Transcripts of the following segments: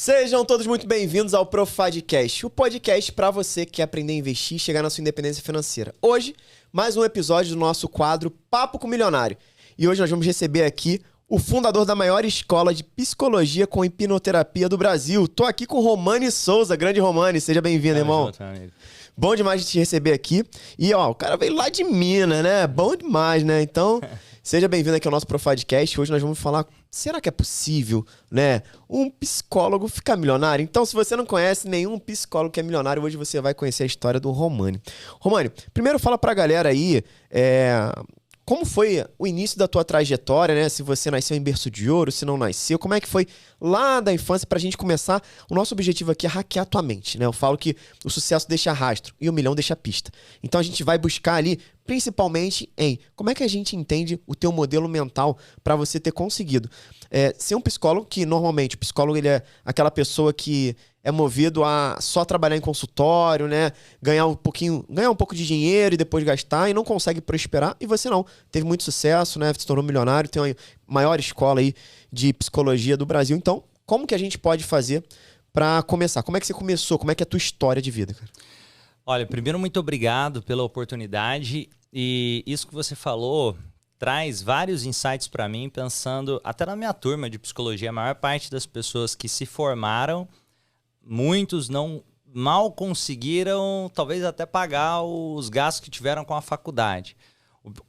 Sejam todos muito bem-vindos ao Profadcast, o podcast para você que quer aprender a investir e chegar na sua independência financeira. Hoje, mais um episódio do nosso quadro Papo com Milionário. E hoje nós vamos receber aqui o fundador da maior escola de psicologia com hipnoterapia do Brasil. Tô aqui com o Romani Souza, grande Romani, seja bem-vindo, irmão. Bom demais de te receber aqui. E ó, o cara veio lá de Minas, né? Bom demais, né? Então, seja bem-vindo aqui ao nosso Profadcast. Hoje nós vamos falar, será que é possível, né, um psicólogo ficar milionário? Então, se você não conhece nenhum psicólogo que é milionário, hoje você vai conhecer a história do Romani. Romani, primeiro fala pra galera aí, como foi o início da tua trajetória, né? Se você nasceu em berço de ouro, se não nasceu, como é que foi lá da infância pra gente começar? O nosso objetivo aqui é hackear a tua mente, né? Eu falo que o sucesso deixa rastro e o milhão deixa pista. Então a gente vai buscar ali, principalmente em como é que a gente entende o teu modelo mental pra você ter conseguido ser um psicólogo, que normalmente o psicólogo ele é aquela pessoa que é movido a só trabalhar em consultório, né? Ganhar um pouco de dinheiro e depois gastar e não consegue prosperar. E você não. Teve muito sucesso, né? Se tornou milionário, tem a maior escola aí de psicologia do Brasil. Então, como que a gente pode fazer para começar? Como é que você começou? Como é que é a tua história de vida, cara? Olha, primeiro, muito obrigado pela oportunidade. E isso que você falou traz vários insights para mim, pensando até na minha turma de psicologia. A maior parte das pessoas que se formaram, muitos mal conseguiram, talvez até pagar os gastos que tiveram com a faculdade.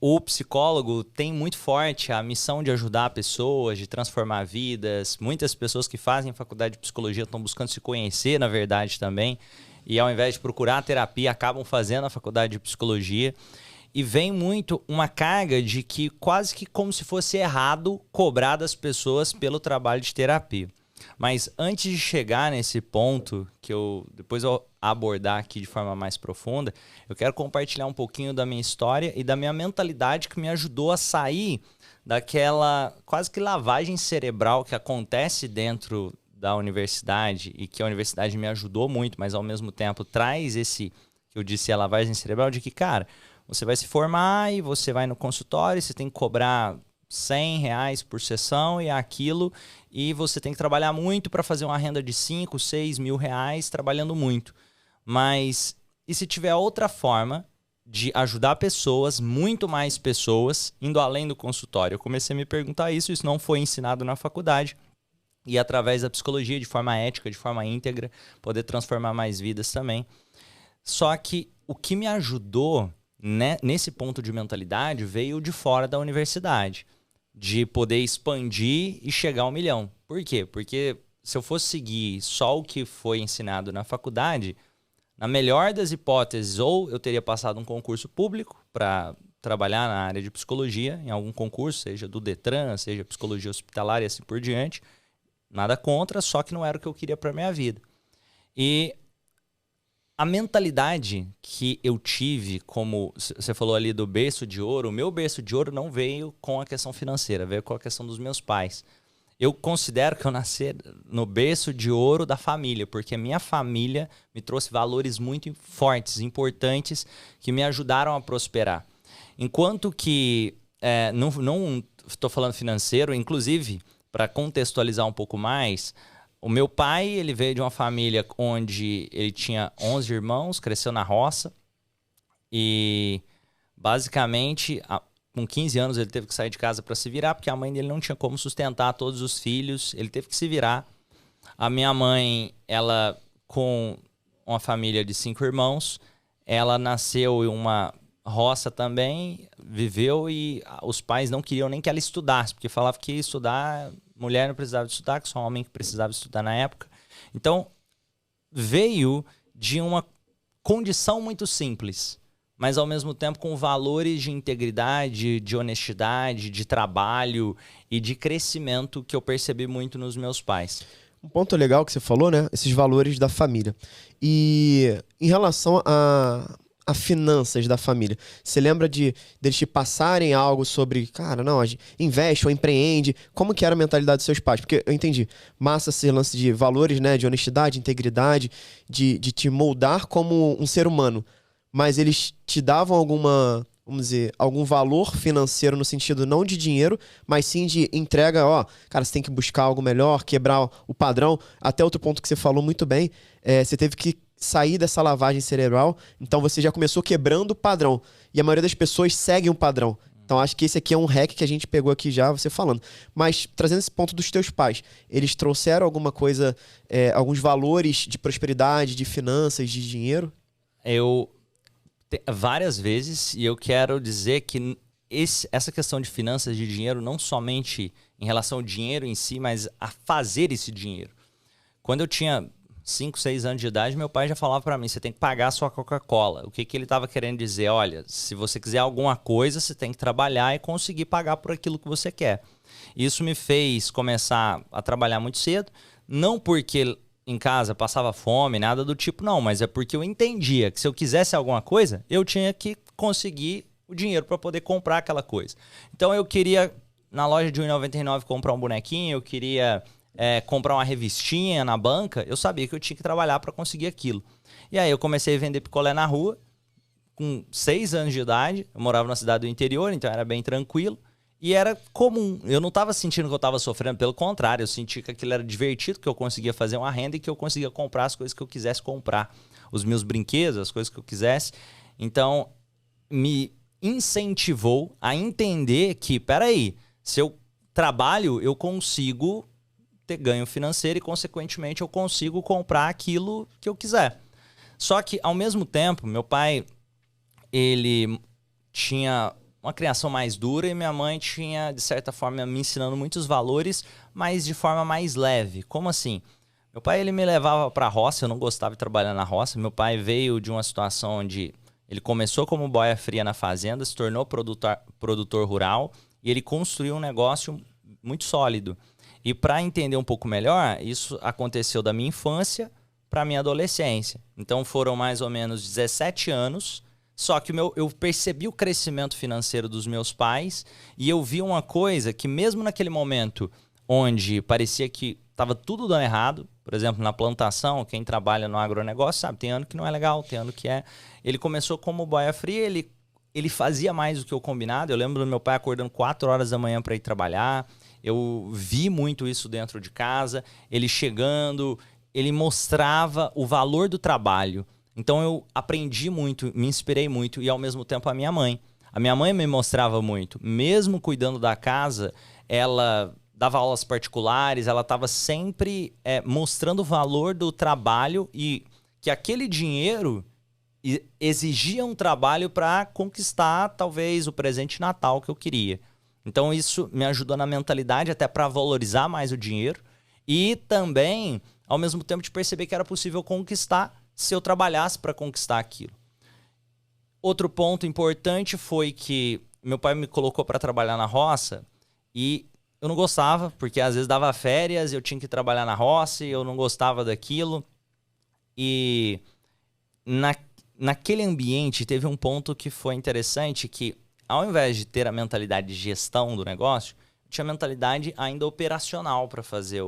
O psicólogo tem muito forte a missão de ajudar pessoas, de transformar vidas. Muitas pessoas que fazem faculdade de psicologia estão buscando se conhecer, na verdade, também. E ao invés de procurar a terapia, acabam fazendo a faculdade de psicologia. E vem muito uma carga de que quase que como se fosse errado cobrar das pessoas pelo trabalho de terapia. Mas antes de chegar nesse ponto, que depois eu abordar aqui de forma mais profunda, eu quero compartilhar um pouquinho da minha história e da minha mentalidade que me ajudou a sair daquela quase que lavagem cerebral que acontece dentro da universidade e que a universidade me ajudou muito, mas ao mesmo tempo traz esse, que eu disse, a lavagem cerebral de que, cara, você vai se formar e você vai no consultório, você tem que cobrar R$100 por sessão e aquilo, e você tem que trabalhar muito para fazer uma renda de 5, 6 mil reais trabalhando muito. Mas e se tiver outra forma de ajudar pessoas, muito mais pessoas, indo além do consultório? Eu comecei a me perguntar isso não foi ensinado na faculdade, e através da psicologia, de forma ética, de forma íntegra, poder transformar mais vidas também. Só que o que me ajudou nesse ponto de mentalidade veio de fora da universidade, de poder expandir e chegar ao milhão. Por quê? Porque se eu fosse seguir só o que foi ensinado na faculdade, na melhor das hipóteses, ou eu teria passado um concurso público para trabalhar na área de psicologia, em algum concurso, seja do Detran, seja psicologia hospitalar e assim por diante. Nada contra, só que não era o que eu queria para minha vida. E a mentalidade que eu tive, como você falou ali do berço de ouro, o meu berço de ouro não veio com a questão financeira, veio com a questão dos meus pais. Eu considero que eu nasci no berço de ouro da família, porque a minha família me trouxe valores muito fortes, importantes, que me ajudaram a prosperar. Enquanto que, não estou falando financeiro, inclusive, para contextualizar um pouco mais, o meu pai, ele veio de uma família onde ele tinha 11 irmãos, cresceu na roça e basicamente com 15 anos ele teve que sair de casa para se virar, porque a mãe dele não tinha como sustentar todos os filhos, ele teve que se virar. A minha mãe, ela com uma família de 5 irmãos, ela nasceu em uma roça também, viveu e os pais não queriam nem que ela estudasse, porque falavam que estudar... Mulher não precisava estudar, que só homem que precisava estudar na época. Então, veio de uma condição muito simples, mas ao mesmo tempo com valores de integridade, de honestidade, de trabalho e de crescimento que eu percebi muito nos meus pais. Um ponto legal que você falou, né? Esses valores da família. E em relação a finanças da família. Você lembra deles te passarem algo sobre, cara, não, investe ou empreende? Como que era a mentalidade dos seus pais? Porque eu entendi, massa esse lance de valores, né, de honestidade, integridade, de te moldar como um ser humano. Mas eles te davam alguma vamos dizer, algum valor financeiro no sentido não de dinheiro, mas sim de entrega, ó, cara, você tem que buscar algo melhor, quebrar o padrão. Até outro ponto que você falou muito bem, você teve que sair dessa lavagem cerebral, então você já começou quebrando o padrão. E a maioria das pessoas segue um padrão. Então acho que esse aqui é um hack que a gente pegou aqui já, você falando. Mas trazendo esse ponto dos teus pais, eles trouxeram alguma coisa, alguns valores de prosperidade, de finanças, de dinheiro? Várias vezes, e eu quero dizer que essa questão de finanças, de dinheiro, não somente em relação ao dinheiro em si, mas a fazer esse dinheiro. Quando eu tinha 5, 6 anos de idade, meu pai já falava para mim, você tem que pagar a sua Coca-Cola. O que ele estava querendo dizer? Olha, se você quiser alguma coisa, você tem que trabalhar e conseguir pagar por aquilo que você quer. Isso me fez começar a trabalhar muito cedo, não porque em casa passava fome, nada do tipo, não, mas é porque eu entendia que se eu quisesse alguma coisa, eu tinha que conseguir o dinheiro para poder comprar aquela coisa. Então eu queria, na loja de R$1,99, comprar um bonequinho, eu queria comprar uma revistinha na banca, eu sabia que eu tinha que trabalhar para conseguir aquilo. E aí eu comecei a vender picolé na rua, com 6 anos de idade, eu morava na cidade do interior, então era bem tranquilo. E era comum, eu não estava sentindo que eu estava sofrendo, pelo contrário, eu senti que aquilo era divertido, que eu conseguia fazer uma renda e que eu conseguia comprar as coisas que eu quisesse comprar. Os meus brinquedos, as coisas que eu quisesse. Então, me incentivou a entender que, peraí, se eu trabalho, eu consigo ter ganho financeiro e, consequentemente, eu consigo comprar aquilo que eu quiser. Só que, ao mesmo tempo, meu pai, ele tinha uma criação mais dura e minha mãe tinha, de certa forma, me ensinando muitos valores, mas de forma mais leve. Como assim? Meu pai, ele me levava para a roça, eu não gostava de trabalhar na roça. Meu pai veio de uma situação onde ele começou como boia fria na fazenda, se tornou produtor rural e ele construiu um negócio muito sólido. E para entender um pouco melhor, isso aconteceu da minha infância para a minha adolescência. Então foram mais ou menos 17 anos. Só que eu percebi o crescimento financeiro dos meus pais e eu vi uma coisa que mesmo naquele momento onde parecia que estava tudo dando errado, por exemplo, na plantação, quem trabalha no agronegócio sabe, tem ano que não é legal, tem ano que é. Ele começou como boia fria, ele fazia mais do que o combinado. Eu lembro do meu pai acordando 4 horas da manhã para ir trabalhar. Eu vi muito isso dentro de casa, ele chegando, ele mostrava o valor do trabalho. Então eu aprendi muito, me inspirei muito e ao mesmo tempo a minha mãe. A minha mãe me mostrava muito. Mesmo cuidando da casa, ela dava aulas particulares, ela estava sempre mostrando o valor do trabalho e que aquele dinheiro exigia um trabalho para conquistar talvez o presente de Natal que eu queria. Então isso me ajudou na mentalidade até para valorizar mais o dinheiro e também, ao mesmo tempo, de perceber que era possível conquistar se eu trabalhasse para conquistar aquilo. Outro ponto importante foi que meu pai me colocou para trabalhar na roça e eu não gostava, porque às vezes dava férias, eu tinha que trabalhar na roça e eu não gostava daquilo. E naquele ambiente teve um ponto que foi interessante, que ao invés de ter a mentalidade de gestão do negócio, eu tinha a mentalidade ainda operacional para fazer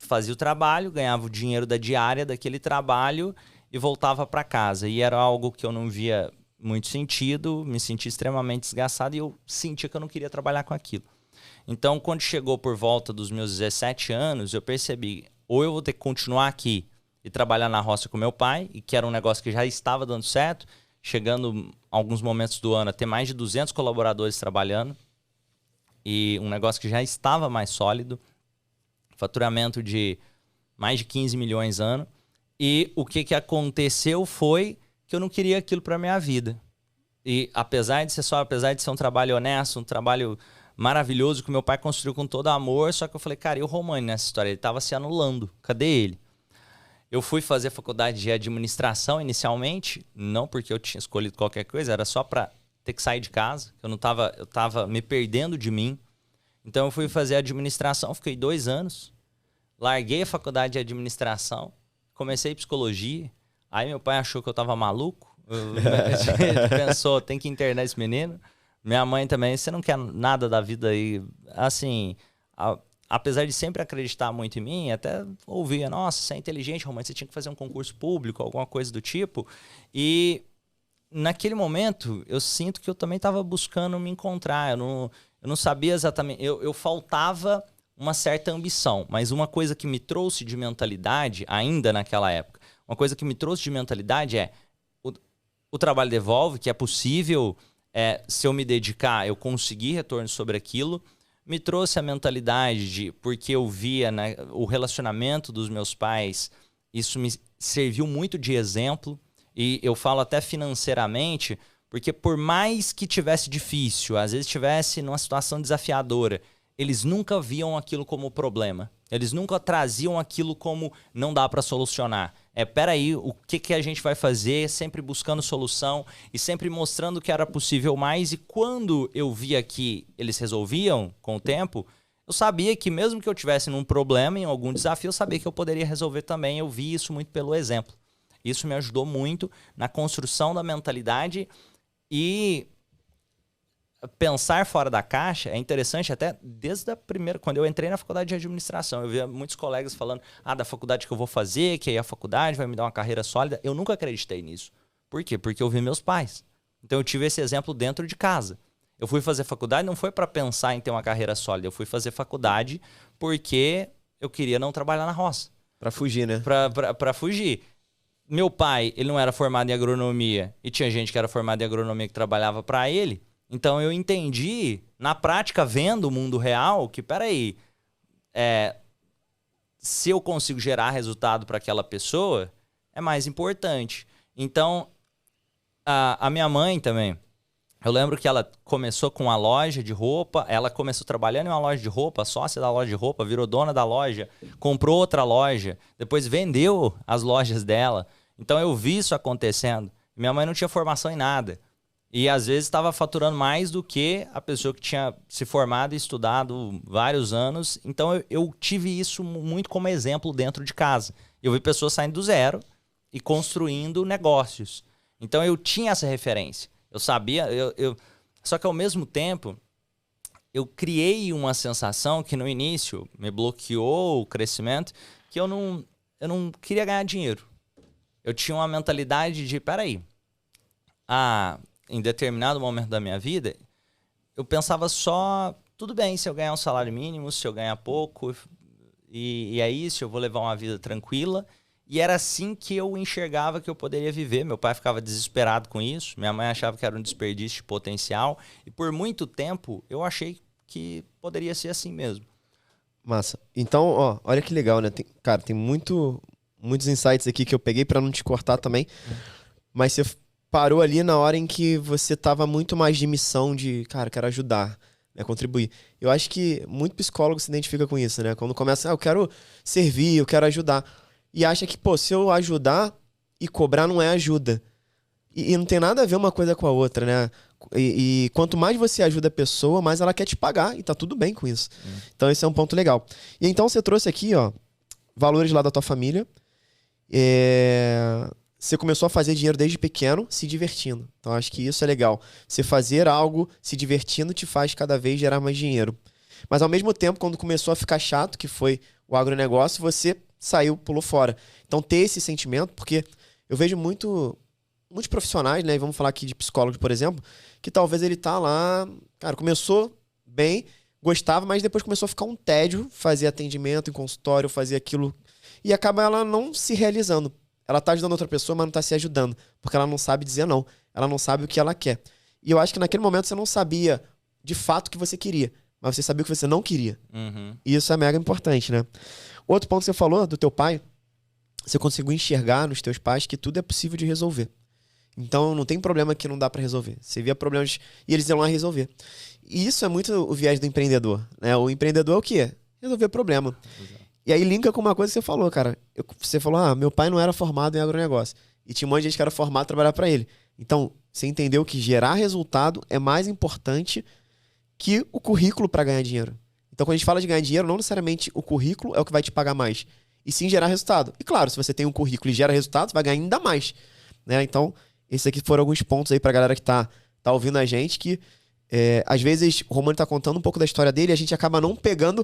fazia o trabalho, ganhava o dinheiro da diária daquele trabalho e voltava para casa. E era algo que eu não via muito sentido, me sentia extremamente desgastado e eu sentia que eu não queria trabalhar com aquilo. Então, quando chegou por volta dos meus 17 anos, eu percebi, ou eu vou ter que continuar aqui e trabalhar na roça com meu pai, e que era um negócio que já estava dando certo, chegando alguns momentos do ano a ter mais de 200 colaboradores trabalhando, e um negócio que já estava mais sólido, faturamento de mais de 15 milhões ano. E o que aconteceu foi que eu não queria aquilo para minha vida. E apesar de ser um trabalho honesto, um trabalho maravilhoso que meu pai construiu com todo amor, só que eu falei, cara, e o Romani nessa história? Ele estava se anulando. Cadê ele? Eu fui fazer faculdade de administração inicialmente, não porque eu tinha escolhido qualquer coisa, era só para ter que sair de casa. Eu estava me perdendo de mim. Então eu fui fazer administração, fiquei 2 anos, larguei a faculdade de administração, comecei psicologia, aí meu pai achou que eu tava maluco, ele pensou, tem que internar esse menino. Minha mãe também, você não quer nada da vida aí, assim, apesar de sempre acreditar muito em mim, até ouvia, nossa, você é inteligente, Romani, você tinha que fazer um concurso público, alguma coisa do tipo, e naquele momento, eu sinto que eu também estava buscando me encontrar. Eu não sabia exatamente... Eu faltava uma certa ambição, mas uma coisa que me trouxe de mentalidade, ainda naquela época, uma coisa que me trouxe de mentalidade é o trabalho devolve, que é possível, se eu me dedicar, eu conseguir retorno sobre aquilo. Me trouxe a mentalidade de, porque eu via, né, o relacionamento dos meus pais, isso me serviu muito de exemplo. E eu falo até financeiramente, porque por mais que tivesse difícil, às vezes tivesse numa situação desafiadora, eles nunca viam aquilo como problema. Eles nunca traziam aquilo como não dá para solucionar. Peraí, o que a gente vai fazer? Sempre buscando solução e sempre mostrando que era possível mais. E quando eu via que eles resolviam com o tempo, eu sabia que mesmo que eu tivesse num problema, em algum desafio, eu sabia que eu poderia resolver também. Eu vi isso muito pelo exemplo. Isso me ajudou muito na construção da mentalidade e pensar fora da caixa é interessante até desde a primeira... Quando eu entrei na faculdade de administração, eu via muitos colegas falando da faculdade que eu vou fazer, que aí a faculdade vai me dar uma carreira sólida. Eu nunca acreditei nisso. Por quê? Porque eu vi meus pais. Então eu tive esse exemplo dentro de casa. Eu fui fazer faculdade não foi para pensar em ter uma carreira sólida. Eu fui fazer faculdade porque eu queria não trabalhar na roça. Para fugir, né? Para fugir. Meu pai, ele não era formado em agronomia e tinha gente que era formada em agronomia que trabalhava para ele. Então eu entendi, na prática, vendo o mundo real, que peraí, se eu consigo gerar resultado para aquela pessoa, é mais importante. Então, a minha mãe também, eu lembro que ela começou com uma loja de roupa, ela começou trabalhando em uma loja de roupa, sócia da loja de roupa, virou dona da loja, comprou outra loja, depois vendeu as lojas dela. Então eu vi isso acontecendo. Minha mãe não tinha formação em nada. E às vezes estava faturando mais do que a pessoa que tinha se formado e estudado vários anos. Então eu tive isso muito como exemplo dentro de casa. Eu vi pessoas saindo do zero e construindo negócios. Então eu tinha essa referência. Eu sabia, só que ao mesmo tempo eu criei uma sensação que no início me bloqueou o crescimento, que eu não queria ganhar dinheiro. Eu tinha uma mentalidade de, peraí, em determinado momento da minha vida, eu pensava só, tudo bem, se eu ganhar um salário mínimo, se eu ganhar pouco, e é isso, eu vou levar uma vida tranquila. E era assim que eu enxergava que eu poderia viver. Meu pai ficava desesperado com isso, minha mãe achava que era um desperdício de potencial, e por muito tempo eu achei que poderia ser assim mesmo. Massa. Então, ó, olha que legal, né? Tem muitos insights aqui que eu peguei pra não te cortar também, mas você parou ali na hora em que você tava muito mais de missão de, cara, quero ajudar, né, contribuir. Eu acho que muito psicólogo se identifica com isso, né? Quando começa, eu quero servir, eu quero ajudar. E acha que, se eu ajudar e cobrar não é ajuda. E não tem nada a ver uma coisa com a outra, né? E quanto mais você ajuda a pessoa, mais ela quer te pagar. E tá tudo bem com isso. Então esse é um ponto legal. E então você trouxe aqui, ó, valores lá da tua família. Você começou a fazer dinheiro desde pequeno, se divertindo. Então acho que isso é legal. Você fazer algo se divertindo te faz cada vez gerar mais dinheiro. Mas ao mesmo tempo, quando começou a ficar chato, que foi o agronegócio, você saiu, pulou fora. Então ter esse sentimento, porque eu vejo muitos profissionais, né? E vamos falar aqui de psicólogos, por exemplo, que talvez ele tá lá, cara, começou bem, gostava, mas depois começou a ficar um tédio, fazer atendimento em consultório, fazer aquilo, e acaba ela não se realizando. Ela tá ajudando outra pessoa, mas não tá se ajudando, porque ela não sabe dizer não. Ela não sabe o que ela quer. E eu acho que naquele momento você não sabia de fato o que você queria, mas você sabia o que você não queria. E isso é mega importante, né? Outro ponto que você falou do teu pai, você conseguiu enxergar nos teus pais que tudo é possível de resolver. Então não tem problema que não dá pra resolver. Você via problemas e eles iam lá resolver. E isso é muito o viés do empreendedor, né? O empreendedor é o quê? Resolver problema. E aí linka com uma coisa que você falou, cara. Você falou, meu pai não era formado em agronegócio. E tinha um monte de gente que era formado a trabalhar pra ele. Então, você entendeu que gerar resultado é mais importante que o currículo pra ganhar dinheiro. Então, quando a gente fala de ganhar dinheiro, não necessariamente o currículo é o que vai te pagar mais. E sim gerar resultado. E claro, se você tem um currículo e gera resultado, você vai ganhar ainda mais. Né? Então, esses aqui foram alguns pontos aí pra galera que tá ouvindo a gente, que às vezes o Romani tá contando um pouco da história dele e a gente acaba não pegando.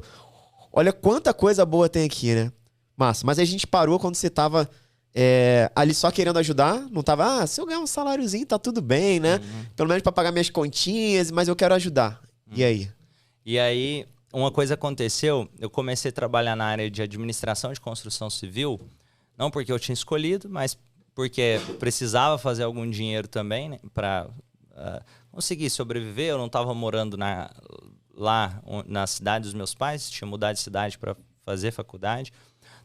Olha quanta coisa boa tem aqui, né? Massa. Mas a gente parou quando você tava ali só querendo ajudar, não tava, se eu ganhar um saláriozinho, tá tudo bem, né? Pelo menos pra pagar minhas continhas, mas eu quero ajudar. E aí? E aí, uma coisa aconteceu, eu comecei a trabalhar na área de administração de construção civil, não porque eu tinha escolhido, mas porque precisava fazer algum dinheiro também, né, para conseguir sobreviver. Eu não estava morando lá na cidade dos meus pais, tinha mudado de cidade para fazer faculdade.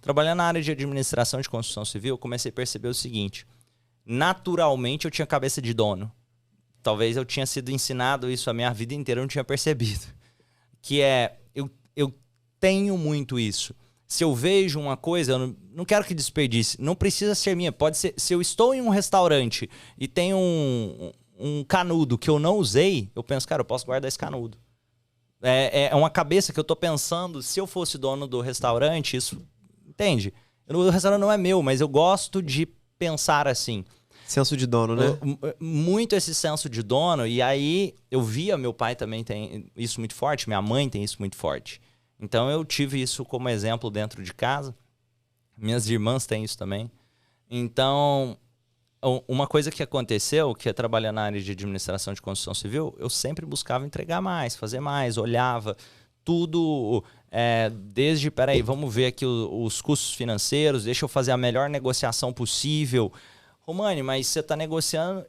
Trabalhando na área de administração de construção civil, eu comecei a perceber o seguinte: naturalmente eu tinha cabeça de dono. Talvez eu tinha sido ensinado isso a minha vida inteira, eu não tinha percebido. Que é, eu tenho muito isso. Se eu vejo uma coisa, eu não quero que desperdice. Não precisa ser minha. Pode ser, se eu estou em um restaurante e tem um canudo que eu não usei, eu penso, cara, eu posso guardar esse canudo. É uma cabeça que eu tô pensando, se eu fosse dono do restaurante, isso... Entende? O restaurante não é meu, mas eu gosto de pensar assim. Senso de dono, né? Muito esse senso de dono. E aí eu via, meu pai também tem isso muito forte, minha mãe tem isso muito forte. Então eu tive isso como exemplo dentro de casa. Minhas irmãs têm isso também. Então, uma coisa que aconteceu, que é trabalhar na área de administração de construção civil, eu sempre buscava entregar mais, fazer mais, olhava tudo, desde, peraí, vamos ver aqui os custos financeiros, deixa eu fazer a melhor negociação possível. Romani, mas você está negociando,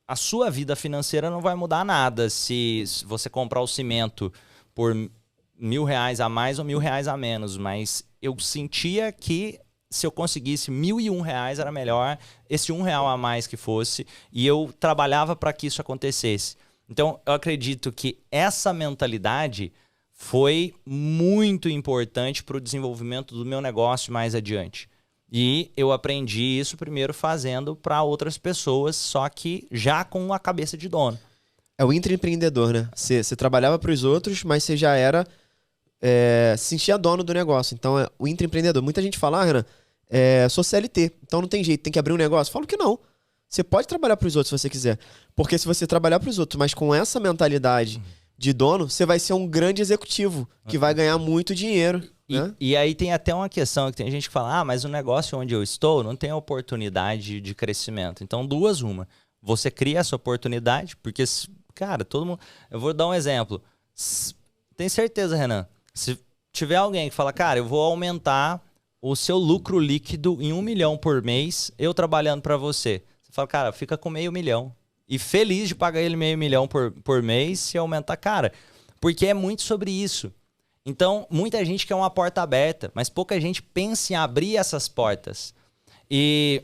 a sua vida financeira não vai mudar nada se você comprar o cimento por R$1.000 a mais ou R$1.000 a menos, mas eu sentia que se eu conseguisse R$1.001 era melhor, esse R$1 a mais que fosse, e eu trabalhava para que isso acontecesse. Então, eu acredito que essa mentalidade foi muito importante para o desenvolvimento do meu negócio mais adiante. E eu aprendi isso primeiro fazendo para outras pessoas, só que já com a cabeça de dono. É o intraempreendedor, né? Você trabalhava para os outros, mas você já era... se sentia dono do negócio. Então, o intraempreendedor. Muita gente fala, Renan, sou CLT, então não tem jeito, tem que abrir um negócio. Eu falo que não. Você pode trabalhar para os outros se você quiser. Porque se você trabalhar para os outros, mas com essa mentalidade de dono, você vai ser um grande executivo que vai ganhar muito dinheiro. Né? E aí tem até uma questão que tem gente que fala, mas o negócio onde eu estou não tem oportunidade de crescimento. Então, uma. Você cria essa oportunidade, porque, cara, todo mundo... Eu vou dar um exemplo. Tem certeza, Renan? Se tiver alguém que fala, cara, eu vou aumentar o seu lucro líquido em 1 milhão por mês, eu trabalhando para você. Você fala, cara, fica com R$500 mil. E feliz de pagar ele R$500 mil por mês se aumentar. Cara, porque é muito sobre isso. Então, muita gente quer uma porta aberta, mas pouca gente pensa em abrir essas portas. E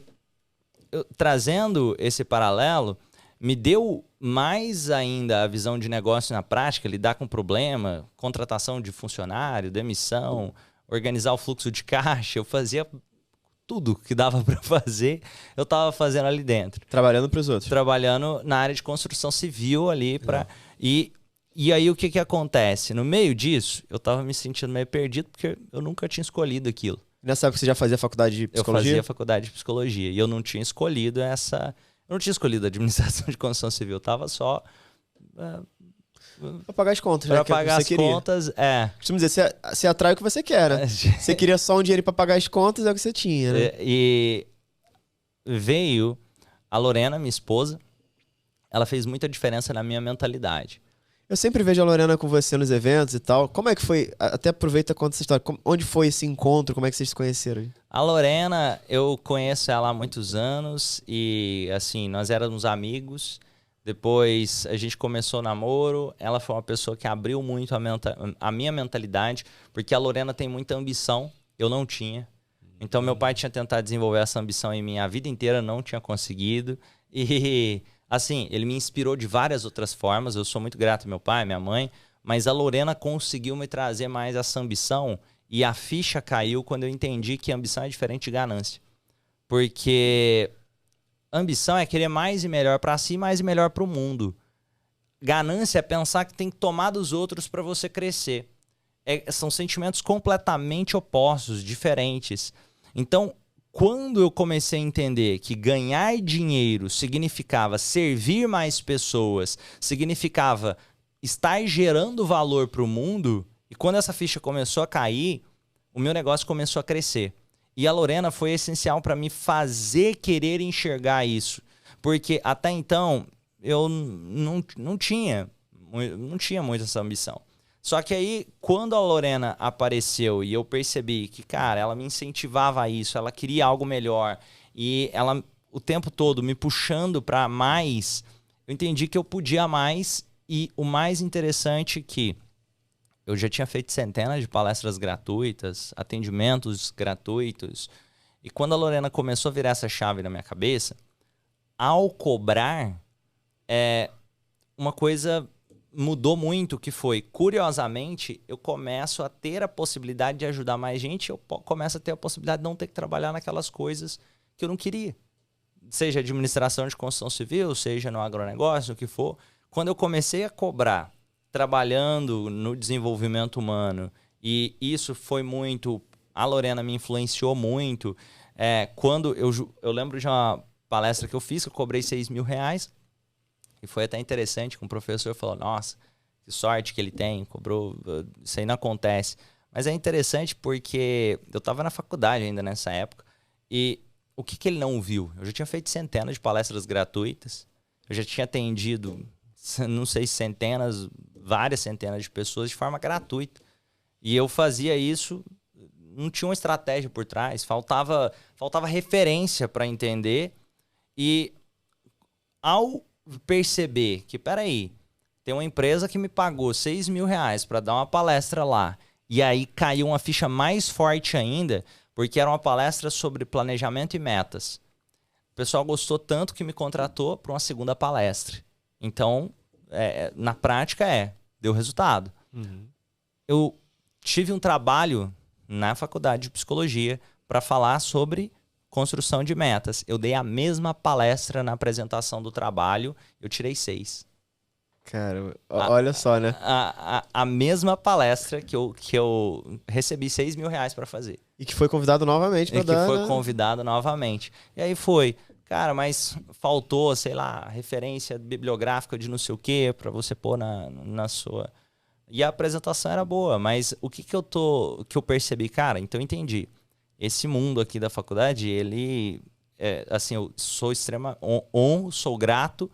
trazendo esse paralelo, me deu mais ainda a visão de negócio na prática, lidar com problema, contratação de funcionário, demissão, organizar o fluxo de caixa. Eu fazia tudo que dava para fazer, eu estava fazendo ali dentro. Trabalhando para os outros. Trabalhando na área de construção civil ali. E aí o que acontece? No meio disso, eu estava me sentindo meio perdido porque eu nunca tinha escolhido aquilo. Nessa época você já fazia faculdade de psicologia? Eu fazia faculdade de psicologia e eu não tinha escolhido essa... Eu não tinha escolhido a administração de construção civil, eu estava só... Pra pagar as contas, pra né? Pagar as contas, Costumo dizer, você atrai o que você quer, né? Você queria só um dinheiro pra pagar as contas, é o que você tinha, né? E veio a Lorena, minha esposa, ela fez muita diferença na minha mentalidade. Eu sempre vejo a Lorena com você nos eventos e tal. Como é que foi? Até aproveita e conta essa história. Onde foi esse encontro? Como é que vocês se conheceram? A Lorena, eu conheço ela há muitos anos e, assim, nós éramos amigos. Depois a gente começou o namoro. Ela foi uma pessoa que abriu muito a minha mentalidade, porque a Lorena tem muita ambição, eu não tinha. Então meu pai tinha tentado desenvolver essa ambição em mim a vida inteira, não tinha conseguido. E, assim, ele me inspirou de várias outras formas. Eu sou muito grato ao meu pai, minha mãe, mas a Lorena conseguiu me trazer mais essa ambição e a ficha caiu quando eu entendi que ambição é diferente de ganância. Porque ambição é querer mais e melhor para si, mais e melhor para o mundo. Ganância é pensar que tem que tomar dos outros para você crescer. São sentimentos completamente opostos, diferentes. Então, quando eu comecei a entender que ganhar dinheiro significava servir mais pessoas, significava estar gerando valor para o mundo, e quando essa ficha começou a cair, o meu negócio começou a crescer. E a Lorena foi essencial para me fazer querer enxergar isso. Porque até então eu não tinha muito essa ambição. Só que aí, quando a Lorena apareceu e eu percebi que, cara, ela me incentivava a isso, ela queria algo melhor e ela o tempo todo me puxando para mais, eu entendi que eu podia mais. E o mais interessante é que eu já tinha feito centenas de palestras gratuitas, atendimentos gratuitos. E quando a Lorena começou a virar essa chave na minha cabeça, ao cobrar, uma coisa mudou muito, que foi, curiosamente, eu começo a ter a possibilidade de ajudar mais gente, eu começo a ter a possibilidade de não ter que trabalhar naquelas coisas que eu não queria. Seja administração de construção civil, seja no agronegócio, o que for. Quando eu comecei a cobrar, trabalhando no desenvolvimento humano, e isso foi muito... A Lorena me influenciou muito. Quando eu lembro de uma palestra que eu fiz, que eu cobrei R$6.000, e foi até interessante, que um professor falou, nossa, que sorte que ele tem, cobrou, isso aí não acontece. Mas é interessante porque eu estava na faculdade ainda nessa época, e o que ele não viu? Eu já tinha feito centenas de palestras gratuitas, eu já tinha atendido, não sei, várias centenas de pessoas de forma gratuita. E eu fazia isso, não tinha uma estratégia por trás, faltava referência para entender. E ao perceber que, peraí, tem uma empresa que me pagou R$6.000 para dar uma palestra lá, e aí caiu uma ficha mais forte ainda, porque era uma palestra sobre planejamento e metas. O pessoal gostou tanto que me contratou para uma segunda palestra. Então, na prática, deu resultado. Uhum. Eu tive um trabalho na faculdade de psicologia para falar sobre construção de metas. Eu dei a mesma palestra na apresentação do trabalho, eu tirei 6. Cara, olha só, né? A mesma palestra que eu recebi R$6.000 para fazer. E que foi convidado novamente para dar... E que foi convidado novamente. E aí foi, cara, mas faltou, sei lá, referência bibliográfica de não sei o quê para você pôr na sua... E a apresentação era boa, mas o que eu percebi, cara, então eu entendi. Esse mundo aqui da faculdade, ele... assim, eu sou sou grato,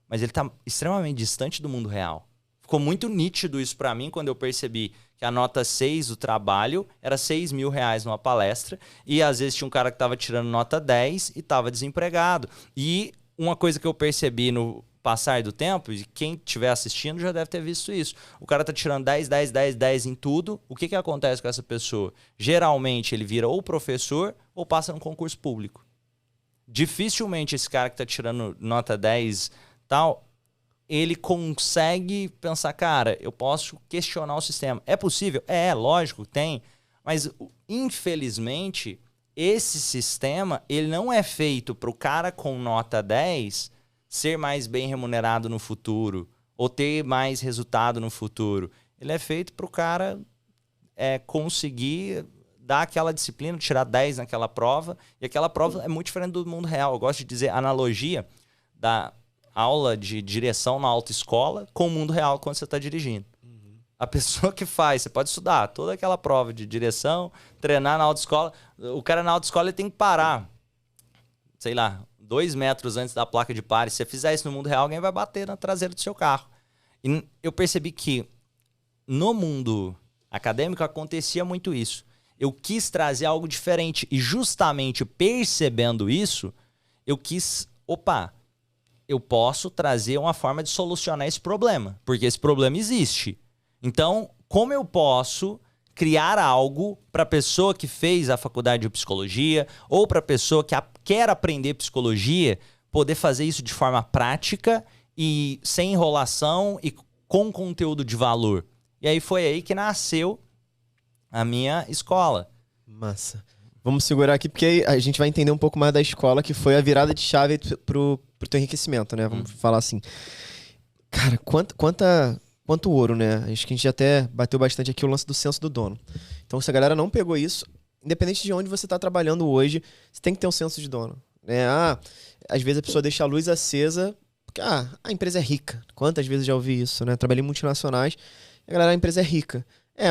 mas ele tá extremamente distante do mundo real. Ficou muito nítido isso para mim quando eu percebi que a nota 6 do trabalho era R$6.000 numa palestra, e às vezes tinha um cara que estava tirando nota 10 e estava desempregado. E uma coisa que eu percebi no passar do tempo, e quem estiver assistindo já deve ter visto isso. O cara tá tirando 10, 10, 10, 10 em tudo. O que acontece com essa pessoa? Geralmente ele vira ou professor ou passa no concurso público. Dificilmente esse cara que tá tirando nota 10 tal, ele consegue pensar, cara, eu posso questionar o sistema. É possível? Lógico, tem. Mas, infelizmente, esse sistema, ele não é feito para o cara com nota 10 ser mais bem remunerado no futuro ou ter mais resultado no futuro. Ele é feito para o cara conseguir dar aquela disciplina, tirar 10 naquela prova. E aquela prova é muito diferente do mundo real. Eu gosto de dizer analogia da aula de direção na autoescola com o mundo real quando você está dirigindo. Uhum. A pessoa que faz, você pode estudar toda aquela prova de direção, treinar na autoescola. O cara na autoescola ele tem que parar, sei lá, 2 metros antes da placa de pare. Se você fizer isso no mundo real, alguém vai bater na traseira do seu carro. E eu percebi que no mundo acadêmico acontecia muito isso. Eu quis trazer algo diferente e justamente percebendo isso, eu quis, eu posso trazer uma forma de solucionar esse problema, porque esse problema existe. Então, como eu posso criar algo para a pessoa que fez a faculdade de psicologia ou para a pessoa que quer aprender psicologia, poder fazer isso de forma prática e sem enrolação e com conteúdo de valor? E aí foi aí que nasceu a minha escola. Massa. Vamos segurar aqui porque a gente vai entender um pouco mais da escola, que foi a virada de chave pro teu enriquecimento, né? Vamos falar assim. Cara, quanto ouro, né? Acho que a gente já até bateu bastante aqui o lance do senso do dono. Então, se a galera não pegou isso, independente de onde você está trabalhando hoje, você tem que ter um senso de dono, né? Às vezes a pessoa deixa a luz acesa porque a empresa é rica. Quantas vezes já ouvi isso, né? Trabalhei em multinacionais e a empresa é rica.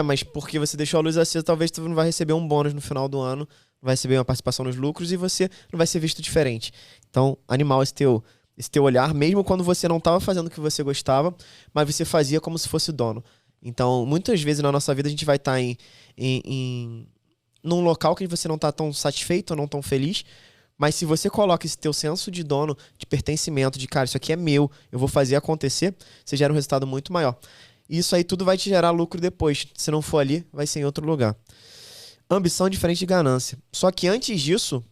Mas porque você deixou a luz acesa, talvez tu não vai receber um bônus no final do ano vai receber uma participação nos lucros e você não vai ser visto diferente. Então, animal esse teu olhar, mesmo quando você não estava fazendo o que você gostava, mas você fazia como se fosse dono. Então, muitas vezes na nossa vida a gente vai estar num local que você não está tão satisfeito ou não tão feliz, mas se você coloca esse teu senso de dono, de pertencimento, de cara, isso aqui é meu, eu vou fazer acontecer, você gera um resultado muito maior. E isso aí tudo vai te gerar lucro depois. Se não for ali, vai ser em outro lugar. Ambição diferente de ganância. Só que antes disso,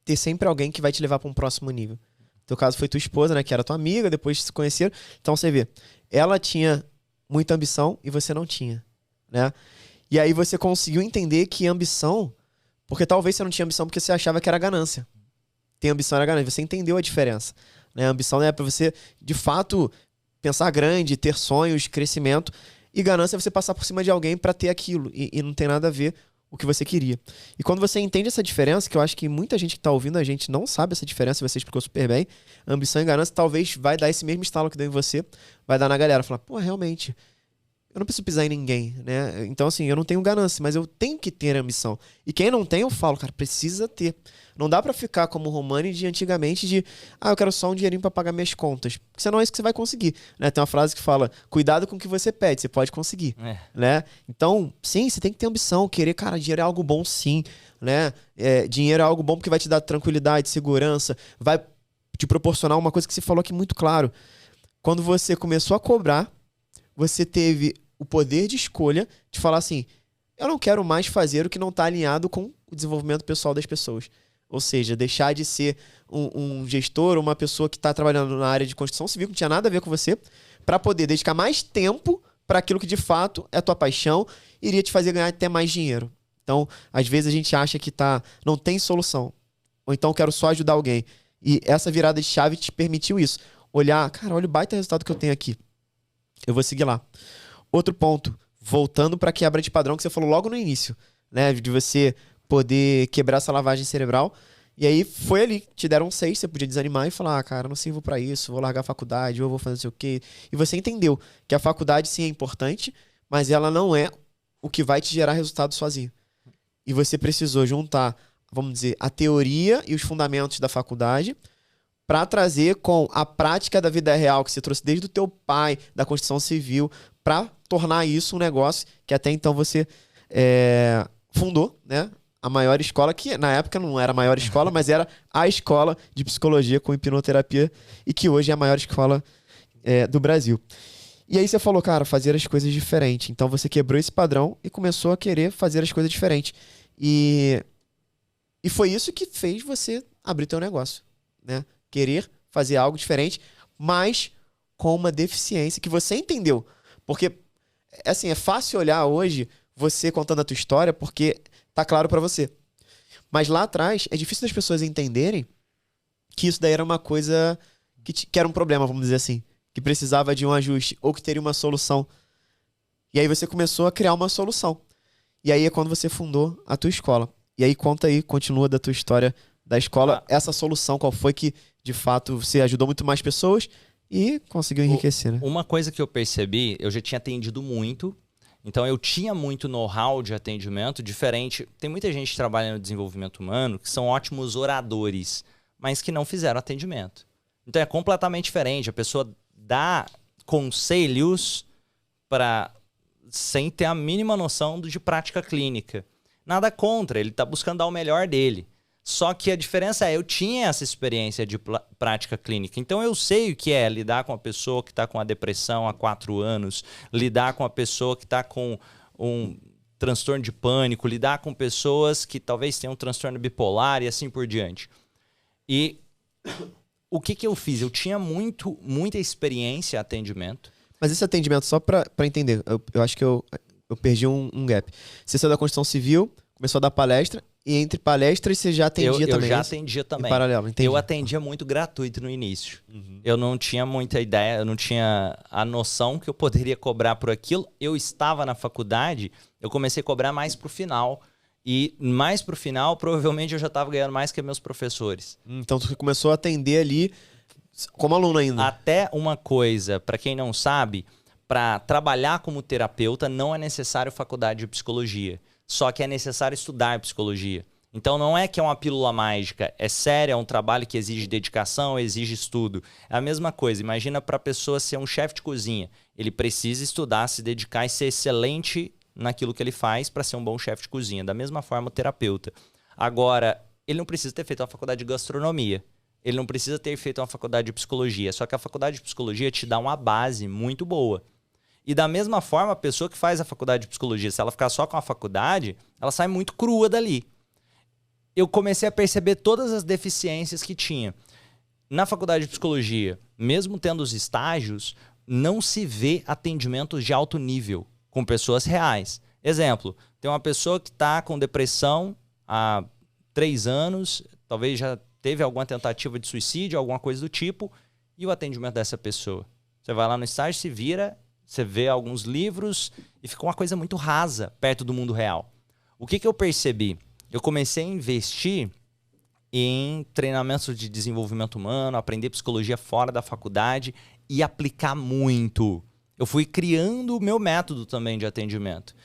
ter sempre alguém que vai te levar para um próximo nível. No teu caso foi tua esposa, né, que era tua amiga, depois se conheceram. Então você vê, ela tinha muita ambição e você não tinha, né? E aí você conseguiu entender que ambição, porque talvez você não tinha ambição porque você achava que era ganância. Ter ambição era ganância. Você entendeu a diferença, né? A ambição é para você, de fato, pensar grande, ter sonhos, crescimento. E ganância é você passar por cima de alguém para ter aquilo. E não tem nada a ver o que você queria. E quando você entende essa diferença, que eu acho que muita gente que tá ouvindo a gente não sabe essa diferença, você explicou super bem, ambição e ganância talvez vai dar esse mesmo estalo que deu em você, vai dar na galera. Falar, pô, realmente, eu não preciso pisar em ninguém, né? Então, assim, eu não tenho ganância, mas eu tenho que ter ambição. E quem não tem, eu falo, cara, precisa ter. Não dá pra ficar como o Romani de antigamente de, eu quero só um dinheirinho pra pagar minhas contas. Porque senão é isso que você vai conseguir, né? Tem uma frase que fala, cuidado com o que você pede, você pode conseguir, né? Então, sim, você tem que ter ambição, querer, cara, dinheiro é algo bom sim, né? Dinheiro é algo bom porque vai te dar tranquilidade, segurança, vai te proporcionar uma coisa que você falou aqui muito claro. Quando você começou a cobrar, você teve o poder de escolha de falar assim, eu não quero mais fazer o que não está alinhado com o desenvolvimento pessoal das pessoas. Ou seja, deixar de ser um gestor, uma pessoa que está trabalhando na área de construção civil, que não tinha nada a ver com você, para poder dedicar mais tempo para aquilo que de fato é tua paixão e iria te fazer ganhar até mais dinheiro. Então, às vezes a gente acha que não tem solução. Ou então eu quero só ajudar alguém. E essa virada de chave te permitiu isso. Olhar, cara, olha o baita resultado que eu tenho aqui. Eu vou seguir lá. Outro ponto, voltando para a quebra de padrão que você falou logo no início, né? De você poder quebrar essa lavagem cerebral. E aí foi ali, te deram 6, você podia desanimar e falar, cara, não sirvo para isso, vou largar a faculdade, ou vou fazer não sei o quê. E você entendeu que a faculdade sim é importante, mas ela não é o que vai te gerar resultado sozinho. E você precisou juntar, vamos dizer, a teoria e os fundamentos da faculdade para trazer com a prática da vida real que você trouxe desde o teu pai, da construção civil, para tornar isso um negócio que até então você fundou, né? A maior escola, que na época não era a maior escola, mas era a escola de psicologia com hipnoterapia e que hoje é a maior escola do Brasil. E aí você falou, cara, fazer as coisas diferentes. Então você quebrou esse padrão e começou a querer fazer as coisas diferentes. E foi isso que fez você abrir teu negócio, né? Querer fazer algo diferente, mas com uma deficiência que você entendeu. Porque, assim, é fácil olhar hoje você contando a tua história porque tá claro pra você. Mas lá atrás, é difícil das pessoas entenderem que isso daí era uma coisa que era um problema, vamos dizer assim. Que precisava de um ajuste ou que teria uma solução. E aí você começou a criar uma solução. E aí é quando você fundou a tua escola. E aí conta aí, continua da tua história da escola, essa solução, qual foi que, de fato, você ajudou muito mais pessoas e conseguiu enriquecer, né? Uma coisa que eu percebi, eu já tinha atendido muito, então eu tinha muito know-how de atendimento diferente. Tem muita gente que trabalha no desenvolvimento humano que são ótimos oradores, mas que não fizeram atendimento. Então é completamente diferente. A pessoa dá conselhos sem ter a mínima noção de prática clínica. Nada contra, ele está buscando dar o melhor dele. Só que a diferença eu tinha essa experiência de prática clínica. Então eu sei o que é lidar com a pessoa que está com a depressão há 4 anos, lidar com a pessoa que está com um transtorno de pânico, lidar com pessoas que talvez tenham um transtorno bipolar e assim por diante. E o que eu fiz? Eu tinha muita experiência em atendimento. Mas esse atendimento, só para entender, eu acho que eu perdi um gap. Você saiu da construção civil, começou a dar palestra, e entre palestras você já atendia também? Eu já atendia também. Em paralelo, entendi. Eu atendia muito gratuito no início. Uhum. Eu não tinha muita ideia, eu não tinha a noção que eu poderia cobrar por aquilo. Eu estava na faculdade, eu comecei a cobrar mais pro final. E mais pro final, provavelmente eu já estava ganhando mais que meus professores. Então tu começou a atender ali como aluno ainda. Até uma coisa, para quem não sabe, para trabalhar como terapeuta não é necessário faculdade de psicologia. Só que é necessário estudar psicologia. Então não é que é uma pílula mágica, é sério, é um trabalho que exige dedicação, exige estudo. É a mesma coisa, imagina para a pessoa ser um chefe de cozinha. Ele precisa estudar, se dedicar e ser excelente naquilo que ele faz para ser um bom chefe de cozinha. Da mesma forma o terapeuta. Agora, ele não precisa ter feito uma faculdade de gastronomia. Ele não precisa ter feito uma faculdade de psicologia. Só que a faculdade de psicologia te dá uma base muito boa. E da mesma forma, a pessoa que faz a faculdade de psicologia, se ela ficar só com a faculdade, ela sai muito crua dali. Eu comecei a perceber todas as deficiências que tinha. Na faculdade de psicologia, mesmo tendo os estágios, não se vê atendimentos de alto nível com pessoas reais. Exemplo, tem uma pessoa que está com depressão há 3 anos, talvez já teve alguma tentativa de suicídio, alguma coisa do tipo, e o atendimento dessa pessoa. Você vai lá no estágio, se vira, você vê alguns livros e fica uma coisa muito rasa perto do mundo real. O que eu percebi? Eu comecei a investir em treinamentos de desenvolvimento humano, aprender psicologia fora da faculdade e aplicar muito. Eu fui criando o meu método também de atendimento.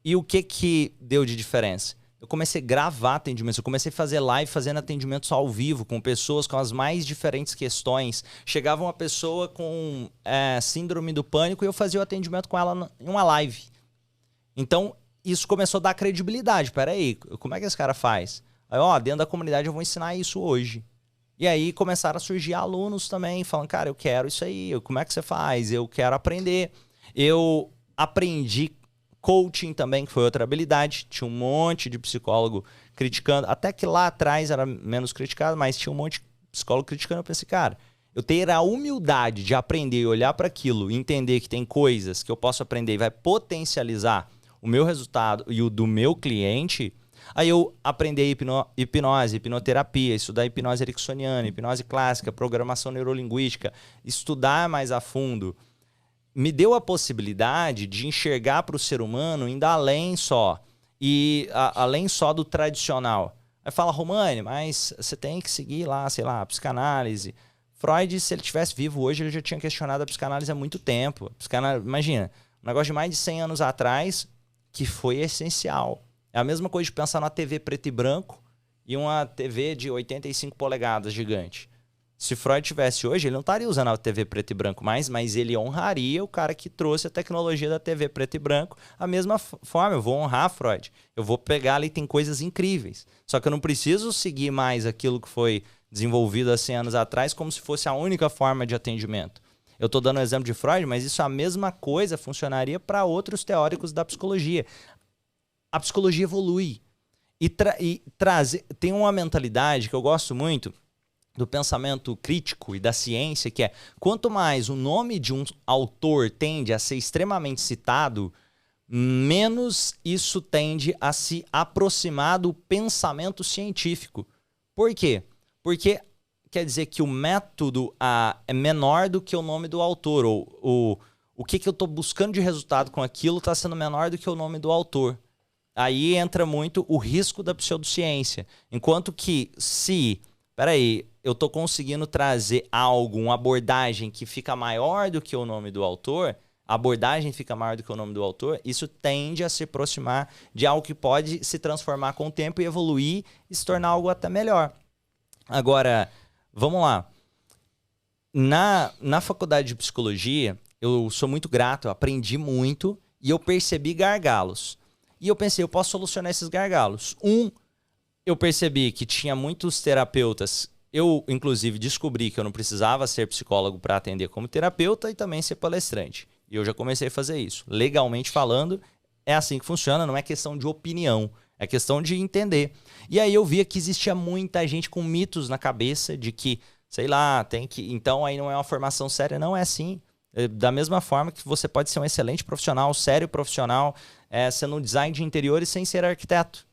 E o que deu de diferença? Eu comecei a gravar atendimentos, eu comecei a fazer live fazendo atendimentos ao vivo com pessoas com as mais diferentes questões. Chegava uma pessoa com síndrome do pânico e eu fazia o atendimento com ela em uma live. Então, isso começou a dar credibilidade. Peraí, como é que esse cara faz? Aí, dentro da comunidade eu vou ensinar isso hoje. E aí começaram a surgir alunos também, falando, cara, eu quero isso aí, como é que você faz? Eu quero aprender. Eu aprendi coaching também, que foi outra habilidade. Tinha um monte de psicólogo criticando, até que lá atrás era menos criticado, mas tinha um monte de psicólogo criticando. Eu pensei, cara, eu ter a humildade de aprender e olhar para aquilo e entender que tem coisas que eu posso aprender e vai potencializar o meu resultado e o do meu cliente. Aí eu aprendi hipnose, hipnoterapia, estudar hipnose ericksoniana, hipnose clássica, programação neurolinguística, estudar mais a fundo. Me deu a possibilidade de enxergar para o ser humano indo além só. E além só do tradicional. Aí fala, Romani, mas você tem que seguir lá, sei lá, a psicanálise. Freud, se ele tivesse vivo hoje, ele já tinha questionado a psicanálise há muito tempo. Imagina, um negócio de mais de 100 anos atrás que foi essencial. É a mesma coisa de pensar numa TV preto e branco e uma TV de 85 polegadas gigante. Se Freud tivesse hoje, ele não estaria usando a TV preto e branco mais, mas ele honraria o cara que trouxe a tecnologia da TV preto e branco. A mesma forma, eu vou honrar Freud. Eu vou pegar ali, tem coisas incríveis. Só que eu não preciso seguir mais aquilo que foi desenvolvido há 100 anos atrás como se fosse a única forma de atendimento. Eu estou dando o exemplo de Freud, mas isso a mesma coisa funcionaria para outros teóricos da psicologia. A psicologia evolui e tem uma mentalidade que eu gosto muito do pensamento crítico e da ciência, que é quanto mais o nome de um autor tende a ser extremamente citado, menos isso tende a se aproximar do pensamento científico. Por quê? Porque quer dizer que o método é menor do que o nome do autor, ou o que eu estou buscando de resultado com aquilo está sendo menor do que o nome do autor. Aí entra muito o risco da pseudociência. Enquanto que eu estou conseguindo trazer uma abordagem que fica maior do que o nome do autor, isso tende a se aproximar de algo que pode se transformar com o tempo e evoluir e se tornar algo até melhor. Agora, vamos lá. Na faculdade de psicologia, eu sou muito grato, eu aprendi muito e eu percebi gargalos. E eu pensei, eu posso solucionar esses gargalos. Eu percebi que tinha muitos terapeutas. Eu, inclusive, descobri que eu não precisava ser psicólogo para atender como terapeuta e também ser palestrante. E eu já comecei a fazer isso. Legalmente falando, é assim que funciona, não é questão de opinião, é questão de entender. E aí eu via que existia muita gente com mitos na cabeça de que, sei lá, então aí não é uma formação séria. Não é assim. Da mesma forma que você pode ser um excelente profissional, sério profissional, sendo um design de interiores sem ser arquiteto.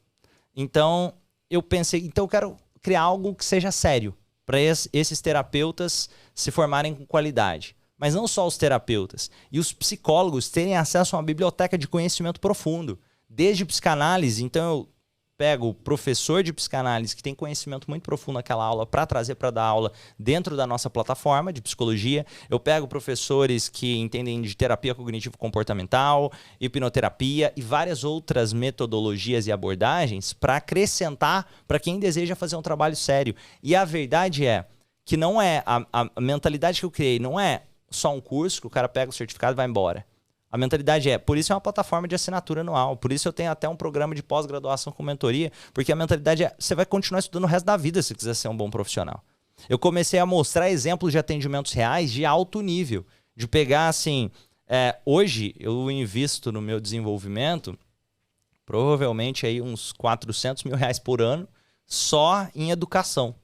Então, eu pensei, eu quero criar algo que seja sério, para esses terapeutas se formarem com qualidade. Mas não só os terapeutas. E os psicólogos terem acesso a uma biblioteca de conhecimento profundo. Desde psicanálise, então eu pego o professor de psicanálise que tem conhecimento muito profundo naquela aula para trazer para dar aula dentro da nossa plataforma de psicologia. Eu pego professores que entendem de terapia cognitivo-comportamental, hipnoterapia e várias outras metodologias e abordagens para acrescentar para quem deseja fazer um trabalho sério. E a verdade é que não é a mentalidade que eu criei, não é só um curso que o cara pega o certificado e vai embora. A mentalidade por isso é uma plataforma de assinatura anual, por isso eu tenho até um programa de pós-graduação com mentoria, porque a mentalidade você vai continuar estudando o resto da vida se quiser ser um bom profissional. Eu comecei a mostrar exemplos de atendimentos reais de alto nível, de pegar assim, hoje eu invisto no meu desenvolvimento provavelmente aí uns R$400 mil por ano só em educação.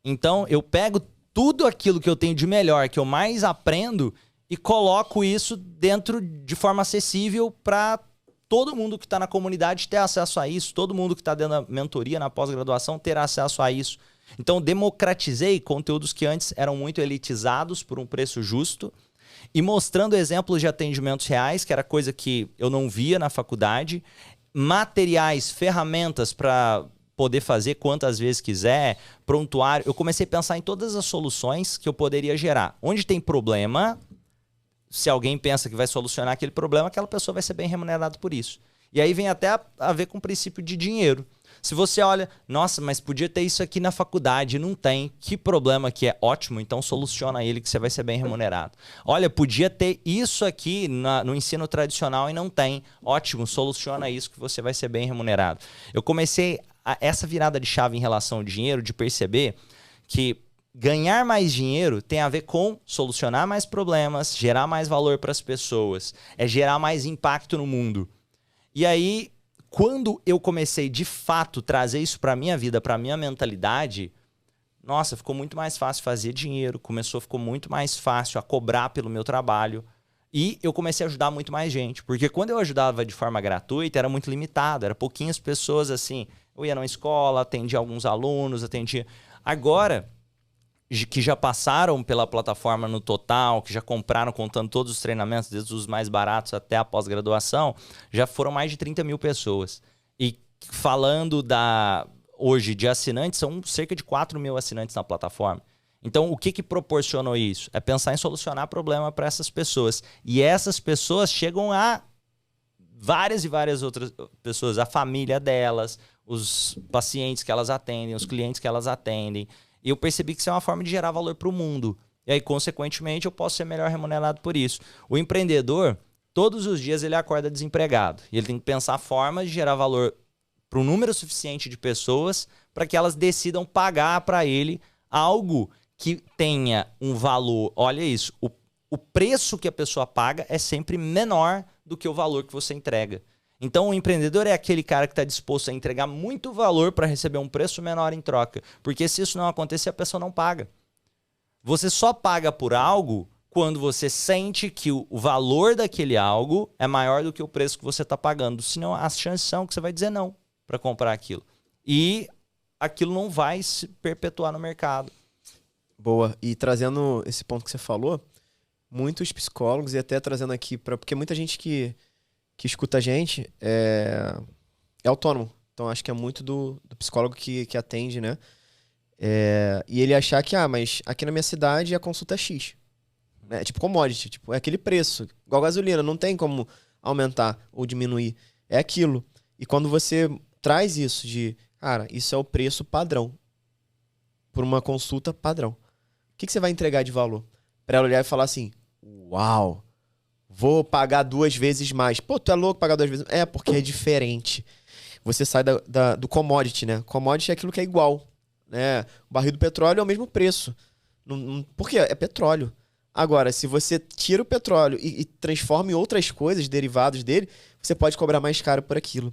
Então eu pego tudo aquilo que eu tenho de melhor, que eu mais aprendo e coloco isso dentro de forma acessível para todo mundo que está na comunidade ter acesso a isso, todo mundo que está dentro da mentoria, na pós-graduação, ter acesso a isso. Então, democratizei conteúdos que antes eram muito elitizados por um preço justo e mostrando exemplos de atendimentos reais, que era coisa que eu não via na faculdade, materiais, ferramentas para poder fazer quantas vezes quiser, prontuário. Eu comecei a pensar em todas as soluções que eu poderia gerar. Onde tem problema, se alguém pensa que vai solucionar aquele problema, aquela pessoa vai ser bem remunerada por isso. E aí vem até a ver com o princípio de dinheiro. Se você olha, nossa, mas podia ter isso aqui na faculdade, não tem. Que problema que é? Ótimo, então soluciona ele que você vai ser bem remunerado. Olha, podia ter isso aqui no ensino tradicional e não tem. Ótimo, soluciona isso que você vai ser bem remunerado. Eu comecei essa virada de chave em relação ao dinheiro, de perceber que ganhar mais dinheiro tem a ver com solucionar mais problemas, gerar mais valor para as pessoas, gerar mais impacto no mundo. E aí, quando eu comecei de fato trazer isso para a minha vida, para a minha mentalidade, nossa, ficou muito mais fácil fazer dinheiro, ficou muito mais fácil a cobrar pelo meu trabalho. E eu comecei a ajudar muito mais gente, porque quando eu ajudava de forma gratuita, era muito limitado, era pouquinhas pessoas assim. Eu ia numa escola, atendia alguns alunos, atendia. Agora, que já passaram pela plataforma no total, que já compraram contando todos os treinamentos, desde os mais baratos até a pós-graduação, já foram mais de 30 mil pessoas. E falando hoje de assinantes, são cerca de 4 mil assinantes na plataforma. Então, o que proporcionou isso? É pensar em solucionar problema para essas pessoas. E essas pessoas chegam a várias e várias outras pessoas, a família delas, os pacientes que elas atendem, os clientes que elas atendem. E eu percebi que isso é uma forma de gerar valor para o mundo. E aí, consequentemente, eu posso ser melhor remunerado por isso. O empreendedor, todos os dias, ele acorda desempregado. E ele tem que pensar formas de gerar valor para um número suficiente de pessoas para que elas decidam pagar para ele algo que tenha um valor. Olha isso, o preço que a pessoa paga é sempre menor do que o valor que você entrega. Então, o empreendedor é aquele cara que está disposto a entregar muito valor para receber um preço menor em troca. Porque se isso não acontecer, a pessoa não paga. Você só paga por algo quando você sente que o valor daquele algo é maior do que o preço que você está pagando. Senão, as chances são que você vai dizer não para comprar aquilo. E aquilo não vai se perpetuar no mercado. Boa. E trazendo esse ponto que você falou, muitos psicólogos, e até trazendo aqui, porque muita gente que escuta a gente é autônomo. Então, acho que é muito do psicólogo que atende, né? E ele achar que, mas aqui na minha cidade a consulta é X. É tipo commodity, tipo, é aquele preço. Igual gasolina, não tem como aumentar ou diminuir. É aquilo. E quando você traz isso de, cara, isso é o preço padrão. Por uma consulta padrão. O que você vai entregar de valor? Pra ela olhar e falar assim, uau, vou pagar 2 vezes mais. Pô, tu é louco pagar 2 vezes? É, porque é diferente. Você sai do commodity, né? Commodity é aquilo que é igual, né? O barril do petróleo é o mesmo preço. Por quê? É petróleo. Agora, se você tira o petróleo e transforma em outras coisas, derivados dele, você pode cobrar mais caro por aquilo.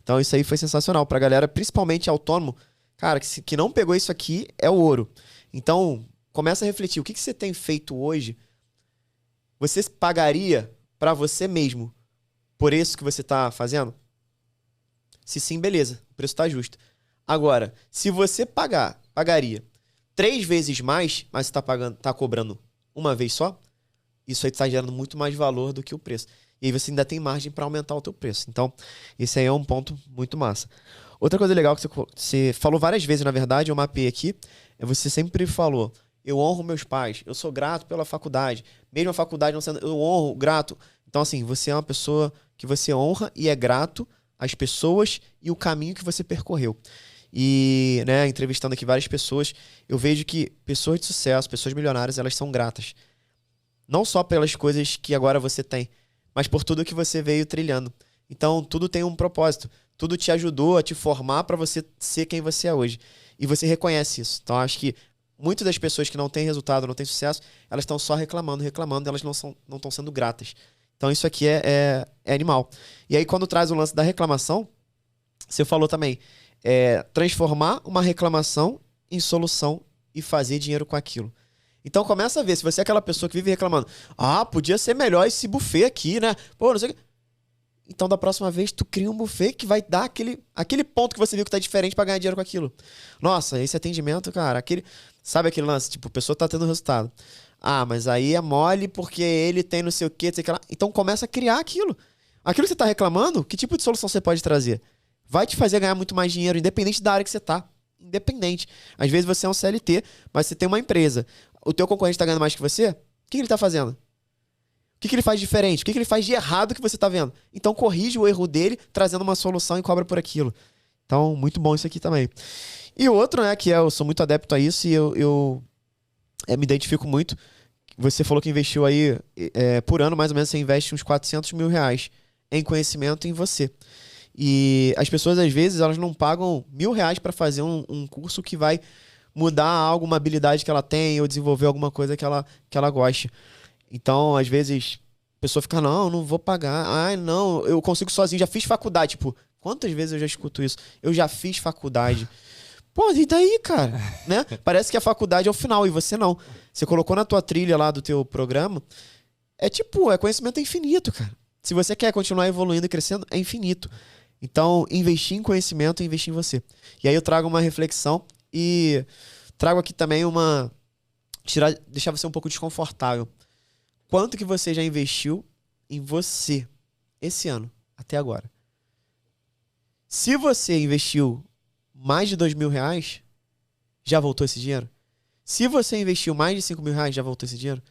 Então isso aí foi sensacional pra galera, principalmente autônomo. Cara, que não pegou isso aqui é o ouro. Então, começa a refletir. O que você tem feito hoje? Você pagaria pra você mesmo por isso que você tá fazendo? Se sim, beleza. O preço tá justo. Agora, se você pagaria 3 vezes mais, mas você tá cobrando uma vez só, isso aí tá gerando muito mais valor do que o preço. E aí você ainda tem margem para aumentar o teu preço. Então, esse aí é um ponto muito massa. Outra coisa legal que você falou várias vezes, na verdade, eu mapeei aqui, você sempre falou, eu honro meus pais, eu sou grato pela faculdade, mesmo a faculdade não sendo, eu honro, grato. Então, assim, você é uma pessoa que você honra e é grato às pessoas e o caminho que você percorreu. E, né, entrevistando aqui várias pessoas, eu vejo que pessoas de sucesso, pessoas milionárias, elas são gratas. Não só pelas coisas que agora você tem, mas por tudo que você veio trilhando. Então, tudo tem um propósito. Tudo te ajudou a te formar para você ser quem você é hoje. E você reconhece isso. Então, acho que muitas das pessoas que não têm resultado, não têm sucesso, elas estão só reclamando, elas não estão sendo gratas. Então, isso aqui é animal. E aí, quando traz o lance da reclamação, você falou também, transformar uma reclamação em solução e fazer dinheiro com aquilo. Então, começa a ver, se você é aquela pessoa que vive reclamando, podia ser melhor esse buffet aqui, né? Pô, não sei o que. Então, da próxima vez, tu cria um buffet que vai dar aquele ponto que você viu que tá diferente pra ganhar dinheiro com aquilo. Nossa, esse atendimento, cara, sabe aquele lance? Tipo, a pessoa tá tendo resultado. Mas aí é mole porque ele tem não sei o quê, sei lá. Então, começa a criar aquilo. Aquilo que você tá reclamando, que tipo de solução você pode trazer? Vai te fazer ganhar muito mais dinheiro, independente da área que você tá. Independente. Às vezes você é um CLT, mas você tem uma empresa. O teu concorrente tá ganhando mais que você? O que ele tá fazendo? O que ele faz diferente? O que ele faz de errado que você tá vendo? Então corrige o erro dele, trazendo uma solução e cobra por aquilo. Então, muito bom isso aqui também. E o outro, né, que eu sou muito adepto a isso e eu me identifico muito. Você falou que investiu aí, por ano, mais ou menos, você investe uns 400 mil reais em conhecimento em você. E as pessoas, às vezes, elas não pagam R$1.000 para fazer um curso que vai mudar algo, uma habilidade que ela tem ou desenvolver alguma coisa que ela goste. Então, às vezes, a pessoa fica, não vou pagar. Não, eu consigo sozinho, já fiz faculdade. Tipo, quantas vezes eu já escuto isso? Eu já fiz faculdade. Pô, e daí, cara? Né? Parece que a faculdade é o final e você não. Você colocou na tua trilha lá do teu programa, é conhecimento infinito, cara. Se você quer continuar evoluindo e crescendo, é infinito. Então, investir em conhecimento é investir em você. E aí eu trago uma reflexão e trago aqui também deixar você um pouco desconfortável. Quanto que você já investiu em você esse ano, até agora? Se você investiu mais de R$2.000, já voltou esse dinheiro? Se você investiu mais de R$5.000, já voltou esse dinheiro?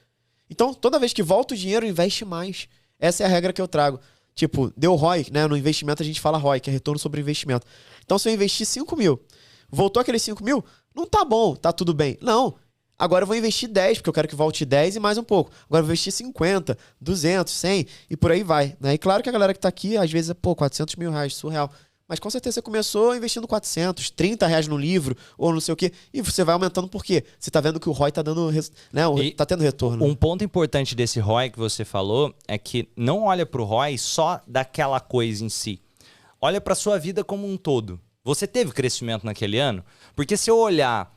Então, toda vez que volta o dinheiro, investe mais. Essa é a regra que eu trago. Tipo, deu ROI, né? No investimento a gente fala ROI, que é retorno sobre investimento. Então, se eu investir 5 mil, voltou aqueles 5 mil, não tá bom, tá tudo bem. Não. Agora eu vou investir 10, porque eu quero que volte 10 e mais um pouco. Agora eu vou investir 50, 200, 100 e por aí vai. Né? E claro que a galera que tá aqui, às vezes, 400 mil reais, surreal. Mas com certeza você começou investindo 400, 30 reais no livro ou não sei o quê. E você vai aumentando por quê? Você tá vendo que o ROI tá dando, né? Tá tendo retorno. Um ponto importante desse ROI que você falou é que não olha pro ROI só daquela coisa em si. Olha pra sua vida como um todo. Você teve crescimento naquele ano? Porque se eu olhar,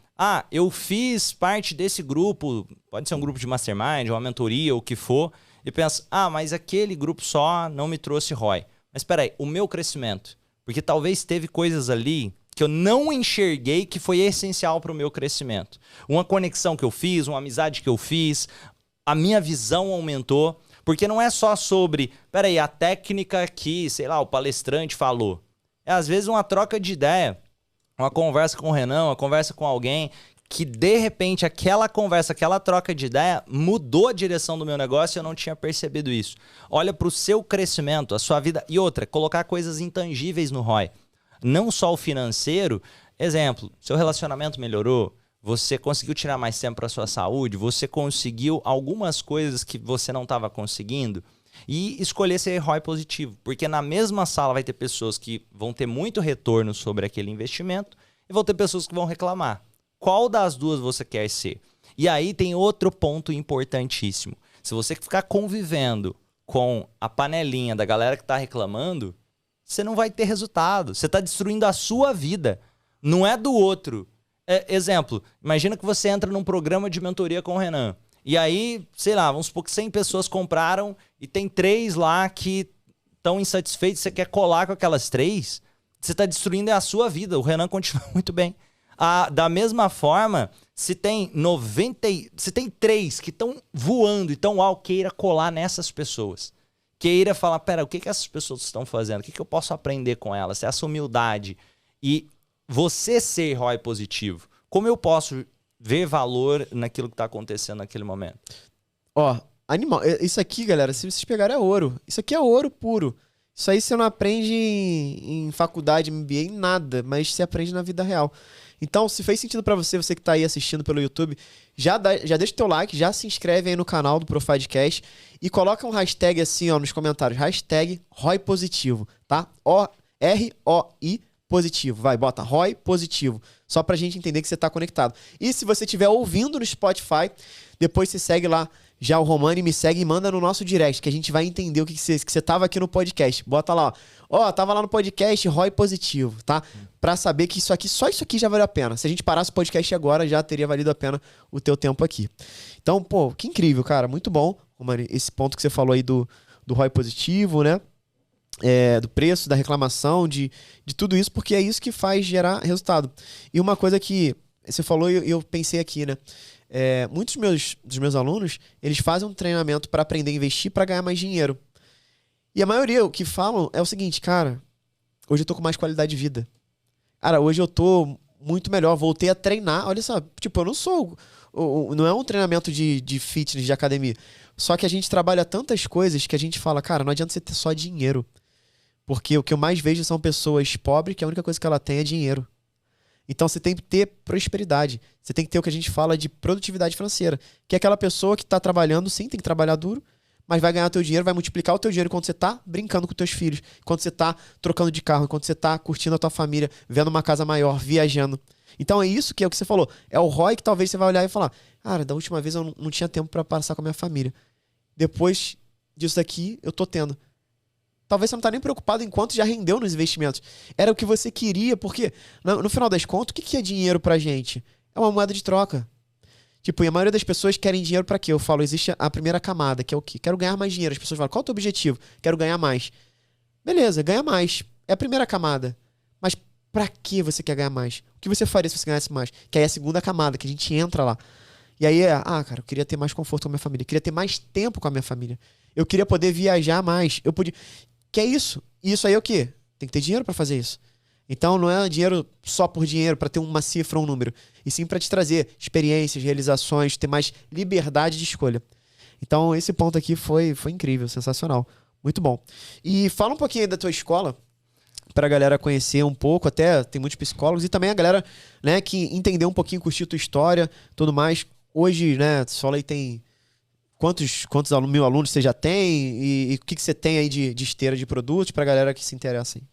eu fiz parte desse grupo, pode ser um grupo de mastermind, uma mentoria, o que for, e penso, mas aquele grupo só não me trouxe ROI. Mas espera aí, o meu crescimento... Porque talvez teve coisas ali que eu não enxerguei que foi essencial para o meu crescimento. Uma conexão que eu fiz, uma amizade que eu fiz, a minha visão aumentou. Porque não é só sobre, peraí, a técnica que, sei lá, o palestrante falou. É às vezes uma troca de ideia, uma conversa com o Renan, uma conversa com alguém que de repente aquela conversa, aquela troca de ideia mudou a direção do meu negócio e eu não tinha percebido isso. Olha para o seu crescimento, a sua vida. E outra, colocar coisas intangíveis no ROI. Não só o financeiro. Exemplo, seu relacionamento melhorou, você conseguiu tirar mais tempo para sua saúde, você conseguiu algumas coisas que você não estava conseguindo e escolher ser ROI positivo. Porque na mesma sala vai ter pessoas que vão ter muito retorno sobre aquele investimento e vão ter pessoas que vão reclamar. Qual das duas você quer ser? E aí tem outro ponto importantíssimo. Se você ficar convivendo com a panelinha da galera que está reclamando, você não vai ter resultado. Você está destruindo a sua vida. Não é do outro. Exemplo, imagina que você entra num programa de mentoria com o Renan. E aí, sei lá, vamos supor que 100 pessoas compraram e tem 3 lá que estão insatisfeitos. Você quer colar com aquelas 3? Você está destruindo a sua vida. O Renan continua muito bem. Da mesma forma, se tem 3 que estão voando, então queira colar nessas pessoas. Queira falar, o que essas pessoas estão fazendo? O que eu posso aprender com elas? Essa humildade. E você ser ROI positivo, como eu posso ver valor naquilo que está acontecendo naquele momento? Ó, animal. Isso aqui, galera, se vocês pegarem é ouro. Isso aqui é ouro puro. Isso aí você não aprende em faculdade, MBA, em nada, mas você aprende na vida real. Então, se fez sentido pra você, você que tá aí assistindo pelo YouTube, já deixa o teu like, já se inscreve aí no canal do Profidcast e coloca um hashtag assim, ó, nos comentários. Hashtag ROI positivo, tá? ROI positivo. Vai, bota ROI positivo. Só pra gente entender que você tá conectado. E se você estiver ouvindo no Spotify, depois você segue lá já o Romani, me segue e manda no nosso direct, que a gente vai entender o que você tava aqui no podcast. Bota lá, ó, tava lá no podcast ROI positivo, tá? Pra saber que isso aqui, só isso aqui já valeu a pena. Se a gente parasse o podcast agora, já teria valido a pena o teu tempo aqui. Então, pô, que incrível, cara. Muito bom, Romani, esse ponto que você falou aí do ROI positivo, né? Do preço, da reclamação, de tudo isso, porque é isso que faz gerar resultado. E uma coisa que você falou e eu pensei aqui, né? Muitos dos meus alunos, eles fazem um treinamento para aprender a investir para ganhar mais dinheiro. E a maioria o que falam é o seguinte, cara, hoje eu tô com mais qualidade de vida. Cara, hoje eu tô muito melhor, voltei a treinar. Olha só, tipo, eu não sou... Não é um treinamento de fitness, de academia. Só que a gente trabalha tantas coisas que a gente fala, cara, não adianta você ter só dinheiro. Porque o que eu mais vejo são pessoas pobres que a única coisa que ela tem é dinheiro. Então você tem que ter prosperidade. Você tem que ter o que a gente fala de produtividade financeira. Que é aquela pessoa que está trabalhando, sim, tem que trabalhar duro, mas vai ganhar o teu dinheiro, vai multiplicar o teu dinheiro enquanto você está brincando com os teus filhos, enquanto você está trocando de carro, enquanto você está curtindo a tua família, vendo uma casa maior, viajando. Então é isso que é o que você falou. É o ROI que talvez você vai olhar e falar, cara, da última vez eu não tinha tempo para passar com a minha família. Depois disso daqui, eu tô tendo. Talvez você não tá nem preocupado em quanto já rendeu nos investimentos. Era o que você queria, porque no final das contas, o que é dinheiro pra gente? É uma moeda de troca. Tipo, e a maioria das pessoas querem dinheiro pra quê? Eu falo, existe a primeira camada, que é o quê? Quero ganhar mais dinheiro. As pessoas falam, qual é o teu objetivo? Quero ganhar mais. Beleza, ganha mais. É a primeira camada. Mas pra que você quer ganhar mais? O que você faria se você ganhasse mais? Que aí é a segunda camada, que a gente entra lá. E aí cara, eu queria ter mais conforto com a minha família. Eu queria ter mais tempo com a minha família. Eu queria poder viajar mais. Eu podia... Que é isso? E isso aí é o quê? Tem que ter dinheiro pra fazer isso. Então não é dinheiro só por dinheiro, pra ter uma cifra ou um número. E sim pra te trazer experiências, realizações, ter mais liberdade de escolha. Então esse ponto aqui foi incrível, sensacional. Muito bom. E fala um pouquinho aí da tua escola, pra galera conhecer um pouco, até tem muitos psicólogos, e também a galera, né, que entendeu um pouquinho, curtiu tua história, tudo mais. Hoje, né, você fala aí tem... Quantos mil alunos você já tem? E o que você tem aí de esteira de produtos para a galera que se interessa aí?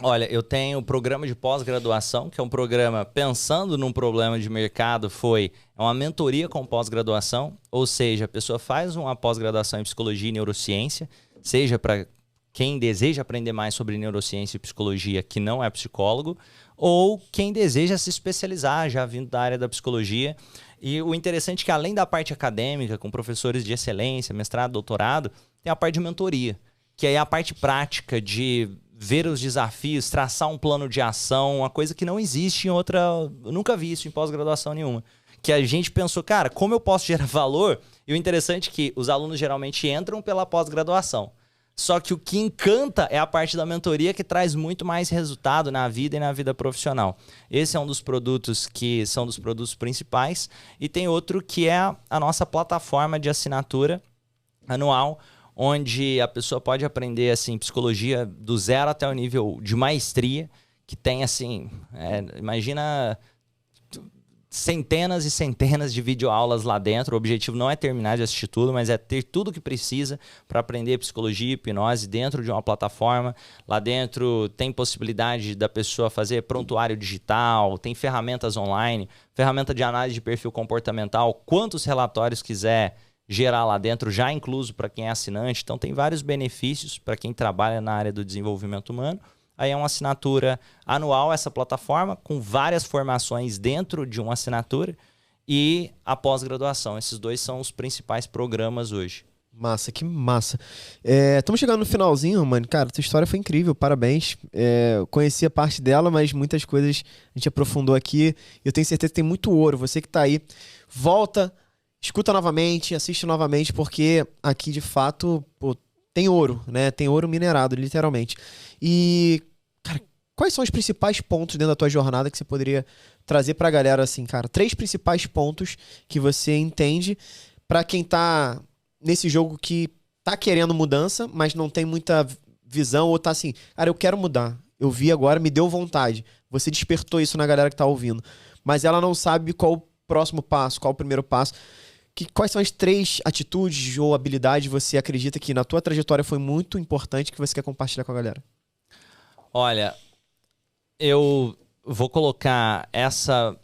Olha, eu tenho o programa de pós-graduação, que é um programa pensando num problema de mercado, é uma mentoria com pós-graduação, ou seja, a pessoa faz uma pós-graduação em psicologia e neurociência, seja para quem deseja aprender mais sobre neurociência e psicologia que não é psicólogo, ou quem deseja se especializar, já vindo da área da psicologia. E o interessante é que além da parte acadêmica, com professores de excelência, mestrado, doutorado, tem a parte de mentoria, que é a parte prática de ver os desafios, traçar um plano de ação, uma coisa que não existe em outra... Eu nunca vi isso em pós-graduação nenhuma. Que a gente pensou, cara, como eu posso gerar valor? E o interessante é que os alunos geralmente entram pela pós-graduação. Só que o que encanta é a parte da mentoria que traz muito mais resultado na vida e na vida profissional. Esse é um dos produtos que são dos produtos principais. E tem outro que é a nossa plataforma de assinatura anual, onde a pessoa pode aprender assim, psicologia do zero até o nível de maestria, que tem assim, imagina... centenas e centenas de videoaulas lá dentro. O objetivo não é terminar de assistir tudo, mas é ter tudo o que precisa para aprender psicologia e hipnose dentro de uma plataforma. Lá dentro tem possibilidade da pessoa fazer prontuário digital, tem ferramentas online, ferramenta de análise de perfil comportamental, quantos relatórios quiser gerar lá dentro, já incluso para quem é assinante. Então tem vários benefícios para quem trabalha na área do desenvolvimento humano. Aí é uma assinatura anual, essa plataforma, com várias formações dentro de uma assinatura e a pós-graduação. Esses dois são os principais programas hoje. Massa, que massa. Estamos chegando no finalzinho, mano. Cara, tua história foi incrível, parabéns. Eu conheci a parte dela, mas muitas coisas a gente aprofundou aqui. Eu tenho certeza que tem muito ouro. Você que tá aí, volta, escuta novamente, assiste novamente, porque aqui, de fato, pô, tem ouro, né? Tem ouro minerado, literalmente. E, cara, quais são os principais pontos dentro da tua jornada que você poderia trazer pra galera, assim, cara? 3 principais pontos que você entende pra quem tá nesse jogo que tá querendo mudança, mas não tem muita visão, ou tá assim, cara, eu quero mudar. Eu vi agora, me deu vontade. Você despertou isso na galera que tá ouvindo. Mas ela não sabe qual o próximo passo, qual o primeiro passo. Quais são as 3 atitudes ou habilidades você acredita que na tua trajetória foi muito importante que você quer compartilhar com a galera? Olha, eu vou colocar essa...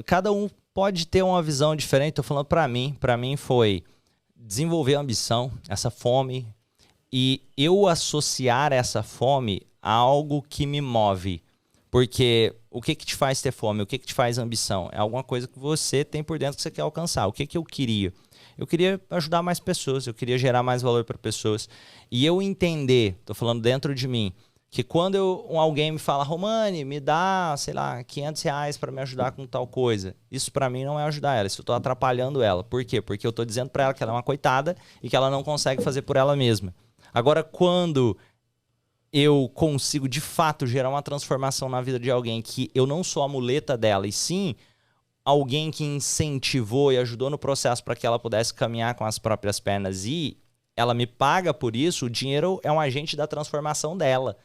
Cada um pode ter uma visão diferente. Tô falando pra mim. Pra mim foi desenvolver a ambição, essa fome, e eu associar essa fome a algo que me move. Porque o que te faz ter fome? O que te faz ambição? É alguma coisa que você tem por dentro que você quer alcançar. O que eu queria? Eu queria ajudar mais pessoas, eu queria gerar mais valor para pessoas. E eu entender, tô falando dentro de mim, que quando alguém me fala, Romani, me dá, sei lá, R$500 para me ajudar com tal coisa. Isso para mim não é ajudar ela, isso eu tô atrapalhando ela. Por quê? Porque eu tô dizendo para ela que ela é uma coitada e que ela não consegue fazer por ela mesma. Agora, quando eu consigo, de fato, gerar uma transformação na vida de alguém que eu não sou a muleta dela, e sim alguém que incentivou e ajudou no processo para que ela pudesse caminhar com as próprias pernas e ela me paga por isso, o dinheiro é um agente da transformação dela.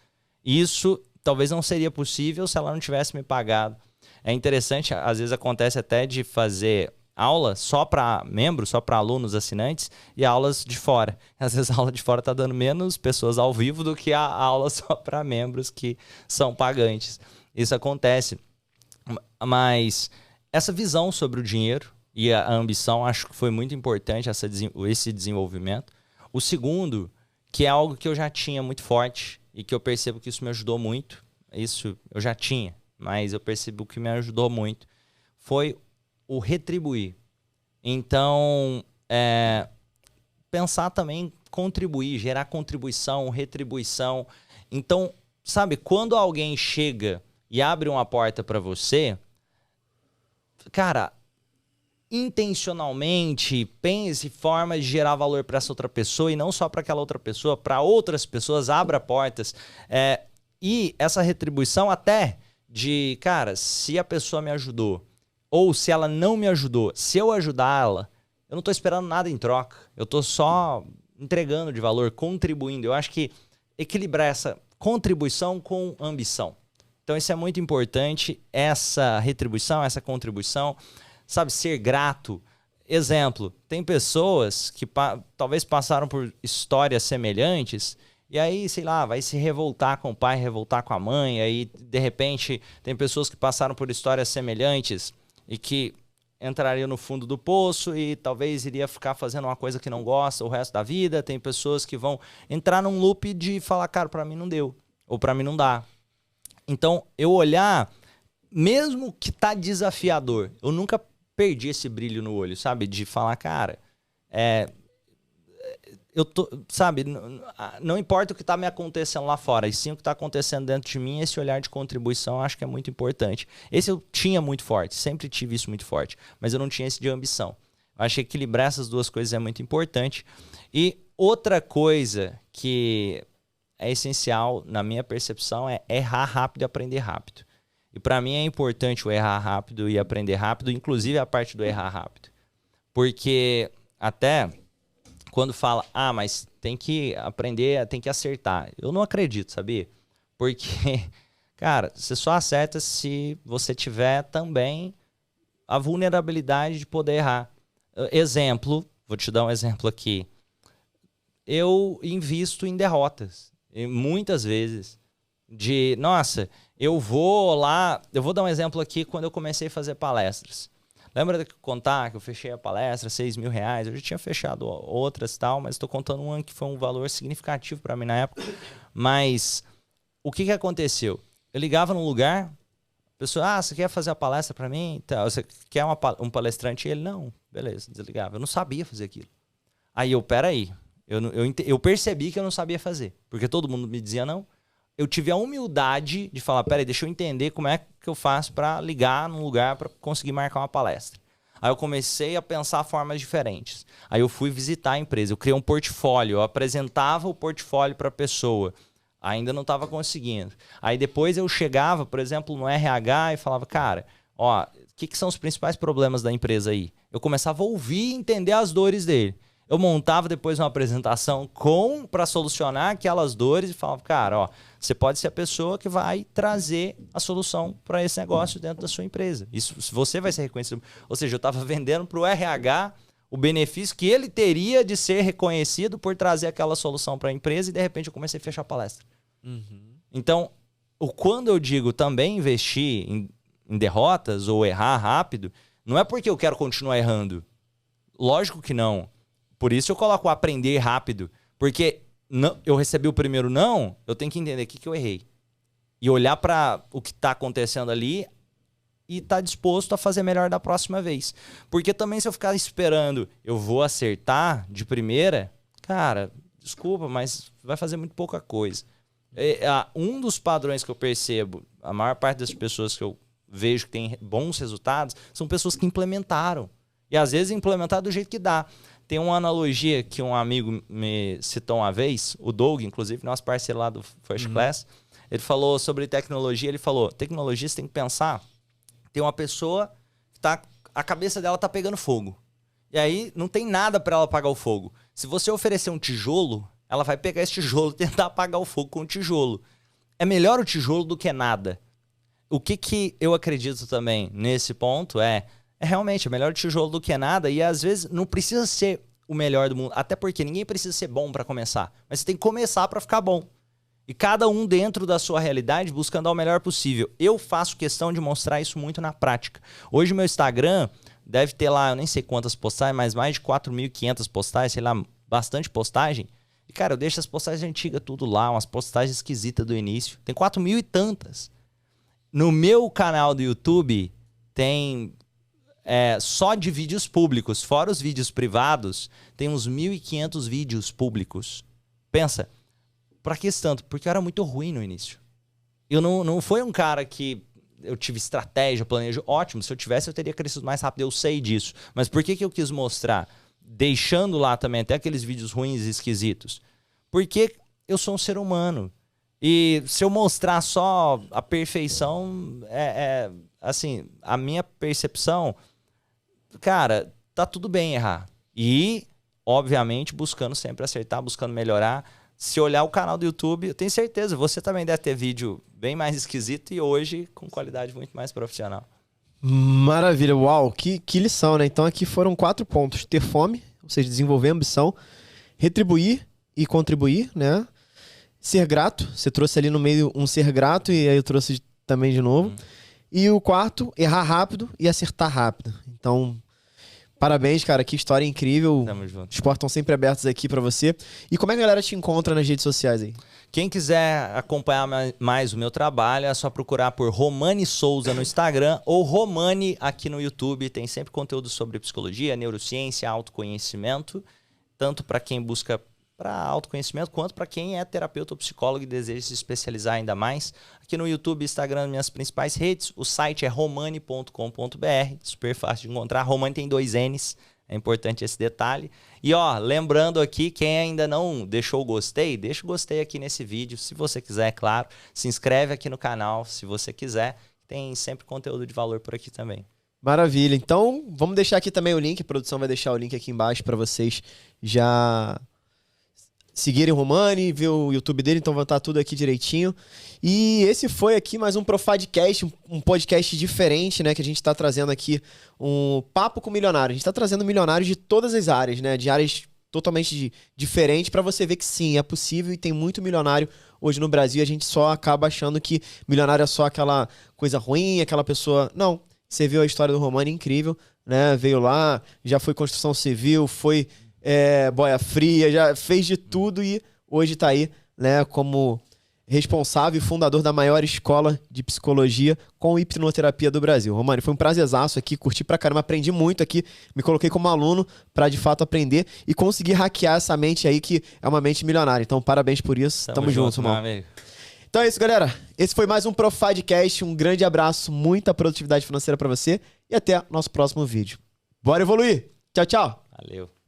Isso talvez não seria possível se ela não tivesse me pagado. É interessante, às vezes acontece até de fazer aula só para membros, só para alunos assinantes e aulas de fora. Às vezes a aula de fora está dando menos pessoas ao vivo do que a aula só para membros que são pagantes. Isso acontece. Mas essa visão sobre o dinheiro e a ambição acho que foi muito importante, esse desenvolvimento. O segundo, que é algo que eu já tinha muito forte e que eu percebo que isso me ajudou muito, isso eu já tinha, mas eu percebo que me ajudou muito, foi o retribuir. Então, pensar também, contribuir, gerar contribuição, retribuição. Então, sabe, quando alguém chega e abre uma porta para você, cara, intencionalmente pense formas de gerar valor para essa outra pessoa e não só para aquela outra pessoa, para outras pessoas, abra portas. E essa retribuição até de, cara, se a pessoa me ajudou ou se ela não me ajudou, se eu ajudá-la, eu não estou esperando nada em troca. Eu estou só entregando de valor, contribuindo. Eu acho que equilibrar essa contribuição com ambição. Então isso é muito importante, essa retribuição, essa contribuição. Sabe, ser grato. Exemplo, tem pessoas que talvez passaram por histórias semelhantes e aí, sei lá, vai se revoltar com o pai, revoltar com a mãe. Aí, de repente, tem pessoas que passaram por histórias semelhantes e que entrariam no fundo do poço e talvez iria ficar fazendo uma coisa que não gosta o resto da vida. Tem pessoas que vão entrar num loop de falar, cara, pra mim não deu, ou pra mim não dá. Então, eu olhar, mesmo que tá desafiador, eu nunca perdi esse brilho no olho, sabe? De falar, cara, eu tô, sabe? Não importa o que tá me acontecendo lá fora, e sim o que tá acontecendo dentro de mim, esse olhar de contribuição eu acho que é muito importante. Esse eu tinha muito forte, sempre tive isso muito forte, mas eu não tinha esse de ambição. Eu acho que equilibrar essas duas coisas é muito importante. E outra coisa que é essencial, na minha percepção, é errar rápido e aprender rápido. E para mim é importante o errar rápido e aprender rápido, inclusive a parte do errar rápido. Porque até quando fala, mas tem que aprender, tem que acertar. Eu não acredito, sabia? Porque, cara, você só acerta se você tiver também a vulnerabilidade de poder errar. Exemplo, vou te dar um exemplo aqui. Eu invisto em derrotas, e muitas vezes. Eu vou dar um exemplo aqui quando eu comecei a fazer palestras. Lembra de contar que eu fechei a palestra, R$6.000? Eu já tinha fechado outras e tal, mas estou contando uma que foi um valor significativo para mim na época. Mas o que aconteceu? Eu ligava num lugar, a pessoa, você quer fazer a palestra para mim? Então, você quer um palestrante? E ele, não, beleza, desligava. Eu não sabia fazer aquilo. Aí peraí, eu percebi que eu não sabia fazer, porque todo mundo me dizia não. Eu tive a humildade de falar, peraí, deixa eu entender como é que eu faço para ligar num lugar para conseguir marcar uma palestra. Aí eu comecei a pensar formas diferentes. Aí eu fui visitar a empresa, eu criei um portfólio, eu apresentava o portfólio para a pessoa. Ainda não estava conseguindo. Aí depois eu chegava, por exemplo, no RH e falava, cara, ó, o que são os principais problemas da empresa aí? Eu começava a ouvir e entender as dores dele. Eu montava depois uma apresentação para solucionar aquelas dores e falava, cara, ó, você pode ser a pessoa que vai trazer a solução para esse negócio dentro da sua empresa. Isso, você vai ser reconhecido. Ou seja, eu estava vendendo para o RH o benefício que ele teria de ser reconhecido por trazer aquela solução para a empresa e de repente eu comecei a fechar a palestra. Então, quando eu digo também investir em derrotas ou errar rápido, não é porque eu quero continuar errando. Lógico que não. Por isso eu coloco aprender rápido. Porque eu recebi o primeiro não, eu tenho que entender o que eu errei. E olhar para o que está acontecendo ali e estar disposto a fazer melhor da próxima vez. Porque também se eu ficar esperando, eu vou acertar de primeira, cara, desculpa, mas vai fazer muito pouca coisa. Um dos padrões que eu percebo, a maior parte das pessoas que eu vejo que tem bons resultados, são pessoas que implementaram. E às vezes implementar do jeito que dá. Tem uma analogia que um amigo me citou uma vez, o Doug, inclusive, nosso parceiro lá do First Class, ele falou sobre tecnologia, ele falou, tecnologia você tem que pensar, tem uma pessoa que a cabeça dela tá pegando fogo. E aí não tem nada para ela apagar o fogo. Se você oferecer um tijolo, ela vai pegar esse tijolo e tentar apagar o fogo com o tijolo. É melhor o tijolo do que nada. O que eu acredito também nesse ponto é realmente melhor o tijolo do que nada e às vezes não precisa ser o melhor do mundo, até porque ninguém precisa ser bom para começar, mas você tem que começar para ficar bom. E cada um dentro da sua realidade buscando dar o melhor possível. Eu faço questão de mostrar isso muito na prática. Hoje meu Instagram deve ter lá, eu nem sei quantas postagens, mas mais de 4.500 postagens, sei lá, bastante postagem. E cara, eu deixo as postagens antigas tudo lá, umas postagens esquisitas do início. Tem 4.000 e tantas. No meu canal do YouTube tem só de vídeos públicos, fora os vídeos privados, tem uns 1.500 vídeos públicos. Pensa, pra que isso tanto? Porque eu era muito ruim no início. Eu não foi um cara que eu tive estratégia, planejo. Ótimo, se eu tivesse eu teria crescido mais rápido, eu sei disso. Mas por que eu quis mostrar? Deixando lá também até aqueles vídeos ruins e esquisitos. Porque eu sou um ser humano. E se eu mostrar só a perfeição, assim, a minha percepção, cara, tá tudo bem errar. E, obviamente, buscando sempre acertar, buscando melhorar. Se olhar o canal do YouTube, eu tenho certeza, você também deve ter vídeo bem mais esquisito e hoje com qualidade muito mais profissional. Maravilha, uau, que lição, né? Então aqui foram 4 pontos. Ter fome, ou seja, desenvolver ambição, retribuir e contribuir, né? Ser grato, você trouxe ali no meio um ser grato e aí eu trouxe também de novo. E o 4, errar rápido e acertar rápido. Então, parabéns, cara, que história incrível. Tamo junto. Os portos estão sempre abertos aqui pra você. E como é que a galera te encontra nas redes sociais aí? Quem quiser acompanhar mais o meu trabalho, é só procurar por Romani Souza no Instagram ou Romani aqui no YouTube. Tem sempre conteúdo sobre psicologia, neurociência, autoconhecimento, tanto para quem busca para autoconhecimento, quanto para quem é terapeuta ou psicólogo e deseja se especializar ainda mais. Aqui no YouTube, Instagram, minhas principais redes. O site é romani.com.br, super fácil de encontrar. Romani tem 2 N's, é importante esse detalhe. E ó, lembrando aqui, quem ainda não deixou o gostei, deixa o gostei aqui nesse vídeo, se você quiser, é claro. Se inscreve aqui no canal, se você quiser. Tem sempre conteúdo de valor por aqui também. Maravilha. Então, vamos deixar aqui também o link. A produção vai deixar o link aqui embaixo para vocês já seguirem o Romani, ver o YouTube dele, então vai estar tudo aqui direitinho. E esse foi aqui mais um Profadcast, um podcast diferente, né? Que a gente está trazendo aqui um papo com milionário. A gente está trazendo milionários de todas as áreas, né? De áreas totalmente diferentes, para você ver que sim, é possível e tem muito milionário hoje no Brasil. A gente só acaba achando que milionário é só aquela coisa ruim, aquela pessoa... Não, você viu a história do Romani, incrível, né? Veio lá, já foi construção civil, foi... boia fria, já fez de tudo e hoje tá aí, né, como responsável e fundador da maior escola de psicologia com hipnoterapia do Brasil. Romani, foi um prazerzaço aqui, curti pra caramba, aprendi muito aqui, me coloquei como aluno pra de fato aprender e conseguir hackear essa mente aí que é uma mente milionária. Então, parabéns por isso. Tamo junto, irmão. Então é isso, galera. Esse foi mais um Profadcast. Um grande abraço, muita produtividade financeira pra você e até o nosso próximo vídeo. Bora evoluir! Tchau, tchau! Valeu!